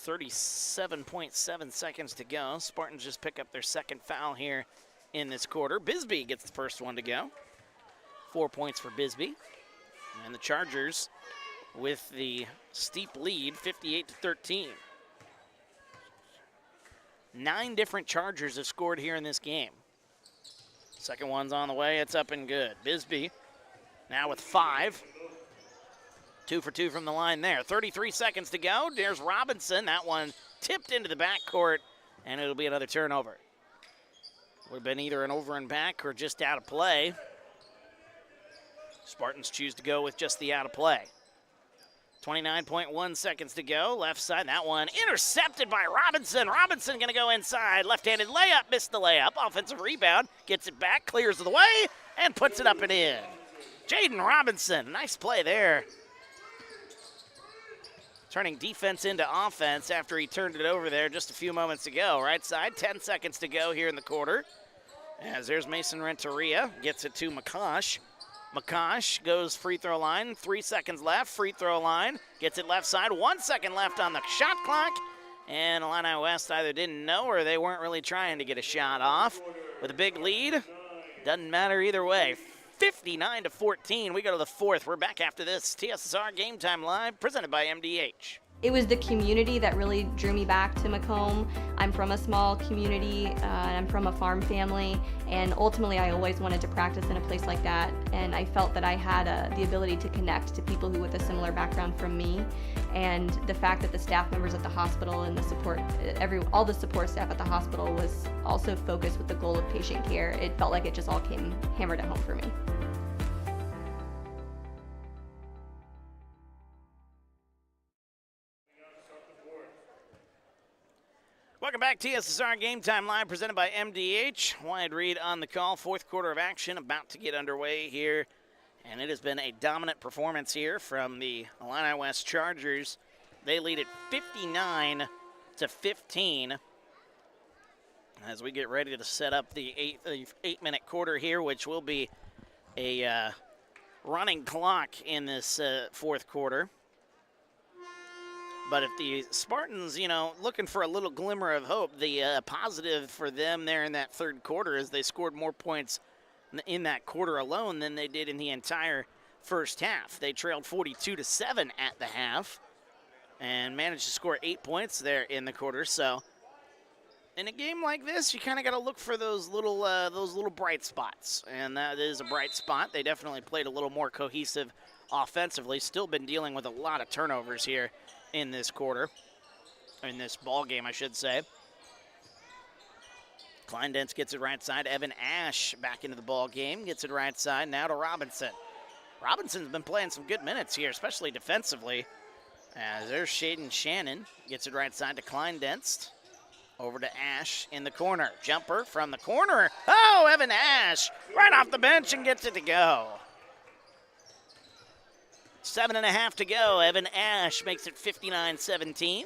37.7 seconds to go. Spartans just pick up their second foul here in this quarter. Bisbee gets the first one to go. 4 points for Bisbee. And the Chargers with the steep lead, 58-13. 9 different Chargers have scored here in this game. Second one's on the way. It's up and good. Bisbee now with 5. 2 for 2 from the line there. 33 seconds to go. There's Robinson. That one tipped into the backcourt, and it'll be another turnover. Would have been either an over and back or just out of play. Spartans choose to go with just the out of play. 29.1 seconds to go. Left side, that one intercepted by Robinson. Robinson going to go inside. Left-handed layup, missed the layup. Offensive rebound, gets it back, clears the way, and puts it up and in. Jaden Robinson, nice play there. Turning defense into offense after he turned it over there just a few moments ago. Right side, 10 seconds to go here in the quarter. As there's Mason Renteria, gets it to Makash. McCosh goes free throw line, 3 seconds left, free throw line, gets it left side, 1 second left on the shot clock, and Illini West either didn't know or they weren't really trying to get a shot off. With a big lead, doesn't matter either way. 59-14, we go to the fourth. We're back after this. TSSR Game Time Live, presented by MDH. It was the community that really drew me back to Macomb. I'm from a small community, and I'm from a farm family, and ultimately I always wanted to practice in a place like that, and I felt that I had the ability to connect to people who with a similar background from me, and the fact that the staff members at the hospital and the support, all the support staff at the hospital was also focused with the goal of patient care. It felt like it just all came hammered at home for me. Welcome back, TSSR Game Time Live, presented by MDH. Wyatt Reed on the call. Fourth quarter of action about to get underway here. And it has been a dominant performance here from the Illini West Chargers. They lead it 59-15 as we get ready to set up the eight-minute quarter here, which will be a running clock in this fourth quarter. But if the Spartans, looking for a little glimmer of hope, the positive for them there in that third quarter is they scored more points in that quarter alone than they did in the entire first half. They trailed 42-7 at the half and managed to score 8 points there in the quarter. So in a game like this, you kind of got to look for those little bright spots, and that is a bright spot. They definitely played a little more cohesive offensively. Still been dealing with a lot of turnovers here in this quarter, in this ball game, I should say. Kleindentz gets it right side. Evan Ash back into the ball game, gets it right side. Now to Robinson. Robinson's been playing some good minutes here, especially defensively. As there's Shaden Shannon, gets it right side to Kleindentz. Over to Ash in the corner. Jumper from the corner. Oh, Evan Ash right off the bench and gets it to go. 7.5 to go. Evan Ash makes it 59-17.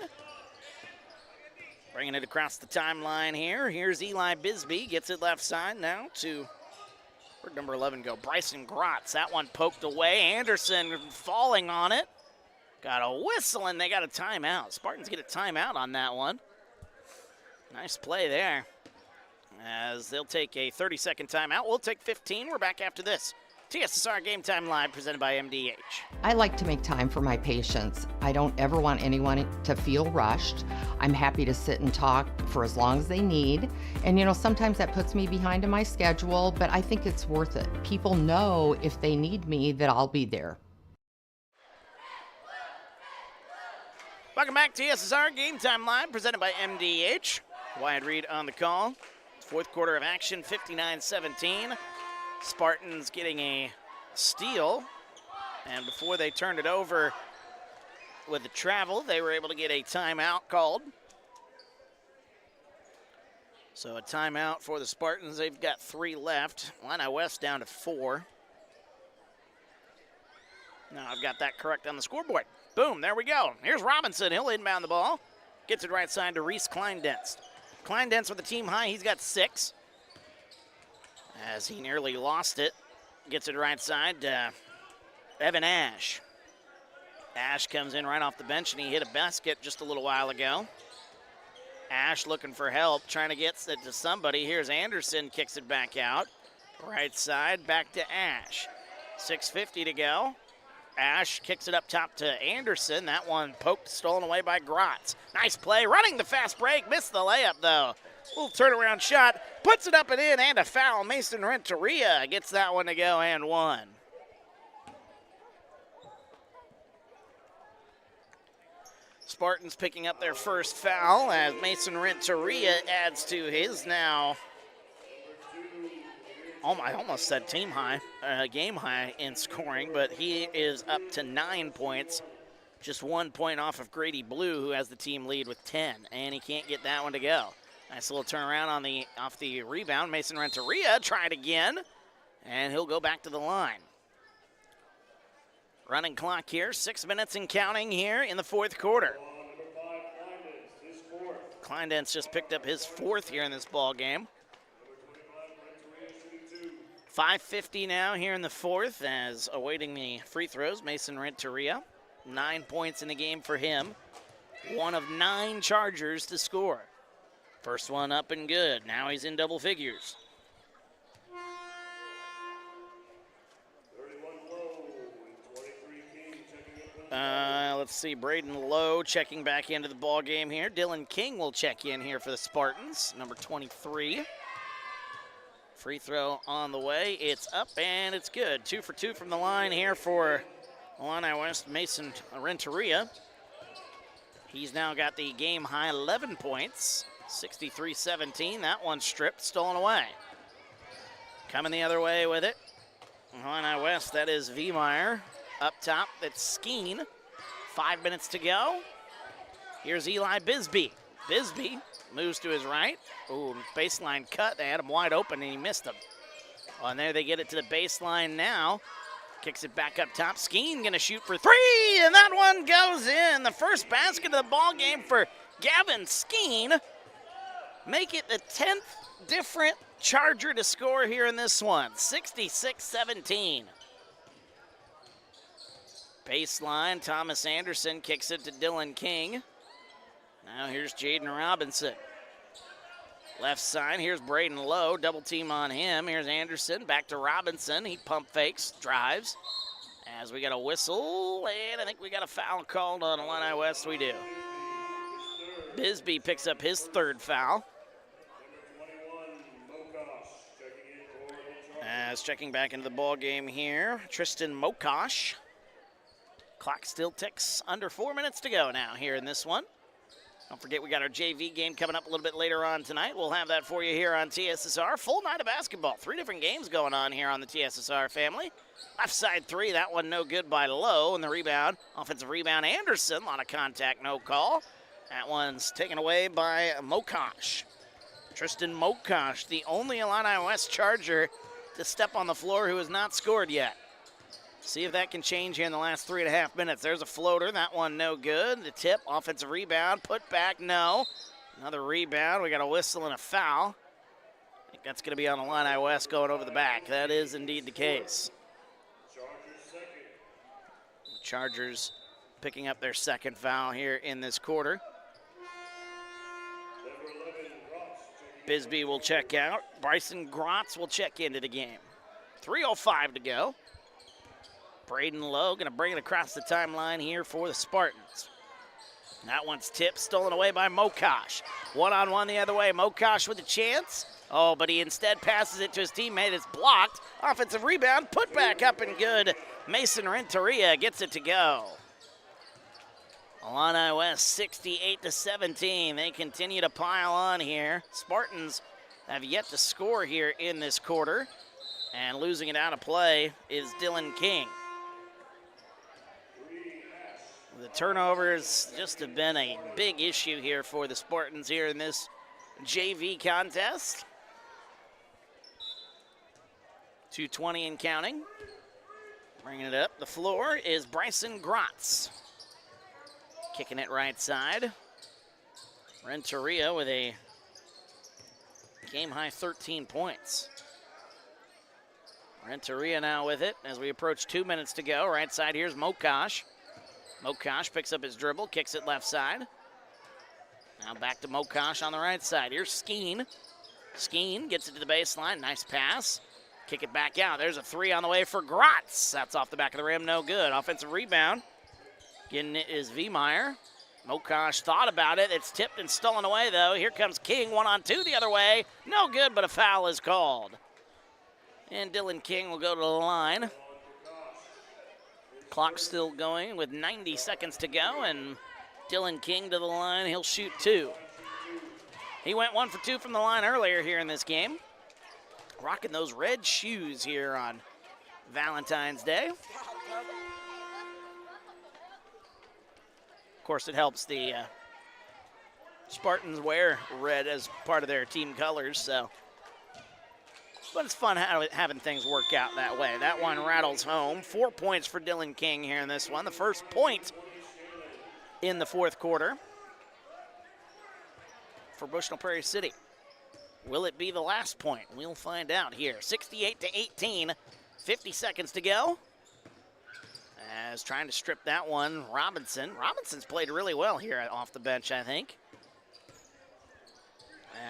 Bringing it across the timeline here. Here's Eli Bisbee. Gets it left side now to, where'd number 11 go? Bryson Grotz. That one poked away. Anderson falling on it. Got a whistle, and they got a timeout. Spartans get a timeout on that one. Nice play there. As they'll take a 30-second timeout. We'll take 15. We're back after this. TSSR Game Time Live, presented by MDH. I like to make time for my patients. I don't ever want anyone to feel rushed. I'm happy to sit and talk for as long as they need. And sometimes that puts me behind in my schedule, but I think it's worth it. People know if they need me that I'll be there. Welcome back to TSSR Game Time Live, presented by MDH. Wyatt Reed on the call. Fourth quarter of action, 59-17. Spartans getting a steal, and before they turned it over with the travel, they were able to get a timeout called. So a timeout for the Spartans. They've got 3 left. Illini West down to 4. Now I've got that correct on the scoreboard. Boom, there we go. Here's Robinson. He'll inbound the ball. Gets it right side to Reese Kleindentz. Kleindentz with the team high. He's got 6. As he nearly lost it. Gets it right side to Evan Ash. Ash comes in right off the bench, and he hit a basket just a little while ago. Ash looking for help, trying to get it to somebody. Here's Anderson, kicks it back out. Right side, back to Ash. 6:50 to go. Ash kicks it up top to Anderson. That one poked, stolen away by Grotz. Nice play, running the fast break. Missed the layup, though. Little turnaround shot, puts it up and in, and a foul. Mason Renteria gets that one to go and one. Spartans picking up their first foul as Mason Renteria adds to his now, I almost said team high, game high in scoring, but he is up to 9 points. Just 1 point off of Grady Blue, who has the team lead with 10, and he can't get that one to go. Nice little turnaround off the rebound. Mason Renteria tried again, and he'll go back to the line. Running clock here, 6 minutes and counting here in the fourth quarter. Kleindentz just picked up his 4th here in this ball game. 5:50 now here in the fourth as awaiting the free throws. Mason Renteria, 9 points in the game for him. One of 9 Chargers to score. First one up and good. Now he's in double figures. Let's see, Braden Lowe checking back into the ball game here. Dylan King will check in here for the Spartans, number 23. Free throw on the way. It's up and it's good. 2 for 2 from the line here for Illini West Mason Renteria. He's now got the game high 11 points, 63-17. That one stripped, stolen away. Coming the other way with it. Illini West, that is Viemeyer. Up top, that's Skeen. 5 minutes to go. Here's Eli Bisbee. Bisbee moves to his right. Ooh, baseline cut. They had him wide open and he missed him. Oh, and there they get it to the baseline now. Kicks it back up top. Skeen gonna shoot for 3, and that one goes in. The first basket of the ball game for Gavin Skeen. Make it the 10th different Charger to score here in this one. 66-17. Baseline, Thomas Anderson kicks it to Dylan King. Now here's Jaden Robinson. Left side, here's Braden Lowe, double team on him. Here's Anderson, back to Robinson. He pump fakes, drives. As we got a whistle, and I think we got a foul called on Illini West, we do. Bisbee picks up his 3rd foul. As checking back into the ball game here, Tristan Mokosh. Clock still ticks, under 4 minutes to go now here in this one. Don't forget we got our JV game coming up a little bit later on tonight. We'll have that for you here on TSSR. Full night of basketball. 3 different games going on here on the TSSR family. Left side 3, that one no good by Lowe. And the rebound, offensive rebound, Anderson. A lot of contact, no call. That one's taken away by Mokosh. Tristan Mokosh, the only Illini West Charger to step on the floor who has not scored yet. See if that can change here in the last 3.5 minutes. There's a floater. That one no good. The tip, offensive rebound, put back, no. Another rebound. We got a whistle and a foul. I think that's going to be on Illini West going over the back. That is indeed the case. Chargers picking up their 2nd foul here in this quarter. Bisbee will check out. Bryson Grotz will check into the game. 3:05 to go. Braden Lowe going to bring it across the timeline here for the Spartans. That one's tipped, stolen away by Mokosh. One-on-one the other way. Mokosh with a chance. Oh, but he instead passes it to his teammate. It's blocked. Offensive rebound, put back up and good. Mason Renteria gets it to go. Illini West 68-17. They continue to pile on here. Spartans have yet to score here in this quarter. And losing it out of play is Dylan King. The turnovers just have been a big issue here for the Spartans here in this JV contest. 2:20 and counting. Bringing it up the floor is Bryson Grotz. Kicking it right side. Renteria with a game-high 13 points. Renteria now with it as we approach 2 minutes to go. Right side, here's Mokosh. Mokosh picks up his dribble, kicks it left side. Now back to Mokosh on the right side. Here's Skeen. Skeen gets it to the baseline. Nice pass. Kick it back out. There's a 3 on the way for Grotz. That's off the back of the rim, no good. Offensive rebound. Getting it is Viemeyer. Mokosh thought about it. It's tipped and stolen away, though. Here comes King, 1-on-2 the other way. No good, but a foul is called. And Dylan King will go to the line. Clock still going with 90 seconds to go, and Dylan King to the line. He'll shoot 2. He went 1 for 2 from the line earlier here in this game. Rocking those red shoes here on Valentine's Day. Of course, it helps the Spartans wear red as part of their team colors, so. But it's fun having things work out that way. That one rattles home. 4 points for Dylan King here in this one. The first point in the fourth quarter for Bushnell-Prairie City. will it be the last point? We'll find out here. 68-18, 50 seconds to go. As trying to strip that one, Robinson. Robinson's played really well here off the bench, I think.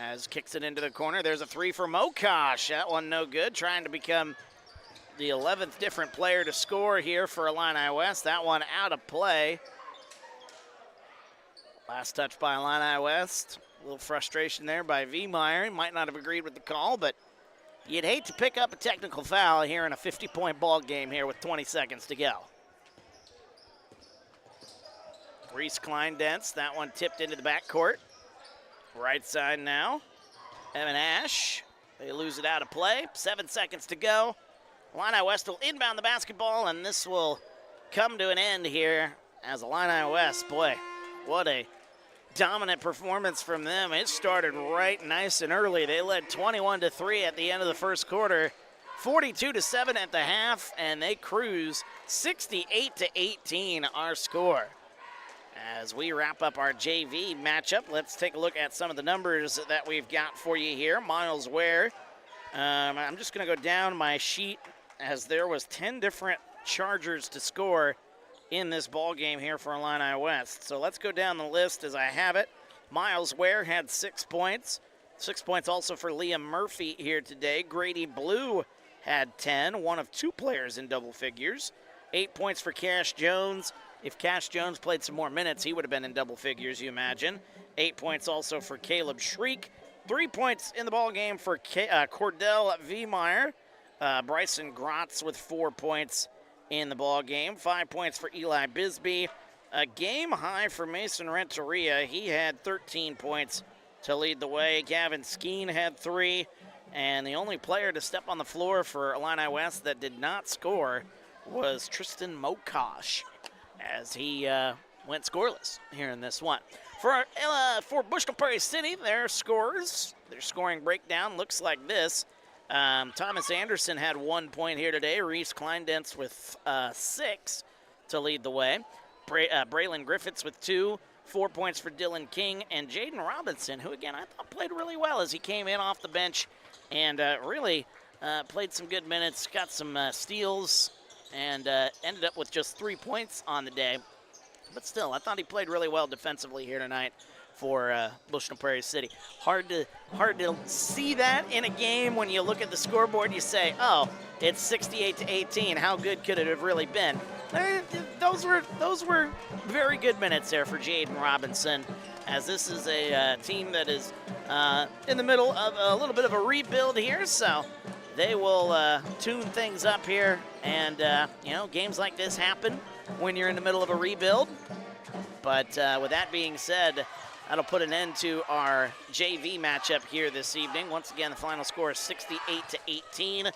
As kicks it into the corner. There's a three for Mokosh. That one no good. Trying to become the 11th different player to score here for Illini West. That one out of play. Last touch by Illini West. A little frustration there by Viemeyer. He might not have agreed with the call, but you'd hate to pick up a technical foul here in a 50-point ball game here with 20 seconds to go. Reese Klein-Dents, that one tipped into the backcourt. Right side now. Evan Ash, they lose it out of play. 7 seconds to go. Illini West will inbound the basketball, and this will come to an end here as Illini West, boy, what a dominant performance from them. It started right nice and early. They led 21-3 at the end of the first quarter, 42-7 at the half, and they cruise 68-18 our score. As we wrap up our JV matchup, let's take a look at some of the numbers that we've got for you here. Miles Ware, I'm just going to go down my sheet as there was 10 different Chargers to score in this ball game here for Illini West. So let's go down the list as I have it. Miles Ware had 6 points. 6 points also for Liam Murphy here today. Grady Blue had 10, one of 2 players in double figures. 8 points for Cash Jones. If Cash Jones played some more minutes, he would have been in double figures, you imagine. 8 points also for Caleb Shriek. 3 points in the ball game for Cordell Viemeyer. Bryson Grotz with 4 points in the ball game. 5 points for Eli Bisbee. A game high for Mason Renteria. He had 13 points to lead the way. Gavin Skeen had 3. And the only player to step on the floor for Illini West that did not score was Tristan Mokosh, as he went scoreless here in this one. For Bushnell-Prairie City, their scoring breakdown looks like this. Thomas Anderson had 1 point here today. Reese Klein-Dents with 6 to lead the way. Braylon Griffiths with 2. 4 points for Dylan King. And Jaden Robinson, who again I thought played really well as he came in off the bench and really played some good minutes, got some steals, and ended up with just 3 points on the day. But still, I thought he played really well defensively here tonight for Bushnell-Prairie City. Hard to see that in a game. When you look at the scoreboard, you say, oh, it's 68-18. How good could it have really been? Those were very good minutes there for Jaden Robinson, as this is a team that is in the middle of a little bit of a rebuild here, so they will tune things up here. And, games like this happen when you're in the middle of a rebuild. But with that being said, that'll put an end to our JV matchup here this evening. Once again, the final score is 68-18.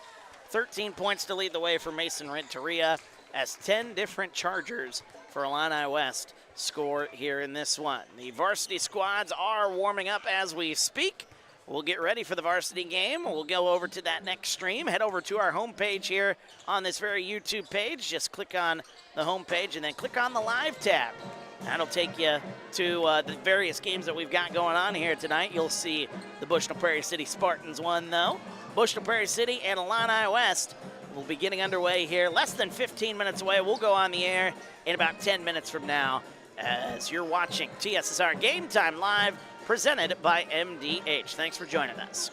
13 points to lead the way for Mason Renteria, as 10 different Chargers for Illini West score here in this one. The varsity squads are warming up as we speak. We'll get ready for the varsity game. We'll go over to that next stream. Head over to our homepage here on this very YouTube page. Just click on the homepage and then click on the live tab. That'll take you to the various games that we've got going on here tonight. You'll see the Bushnell-Prairie City Spartans won, though. Bushnell-Prairie City and Illini West will be getting underway here. Less than 15 minutes away. We'll go on the air in about 10 minutes from now as you're watching TSSR Game Time Live, presented by MDH. Thanks for joining us.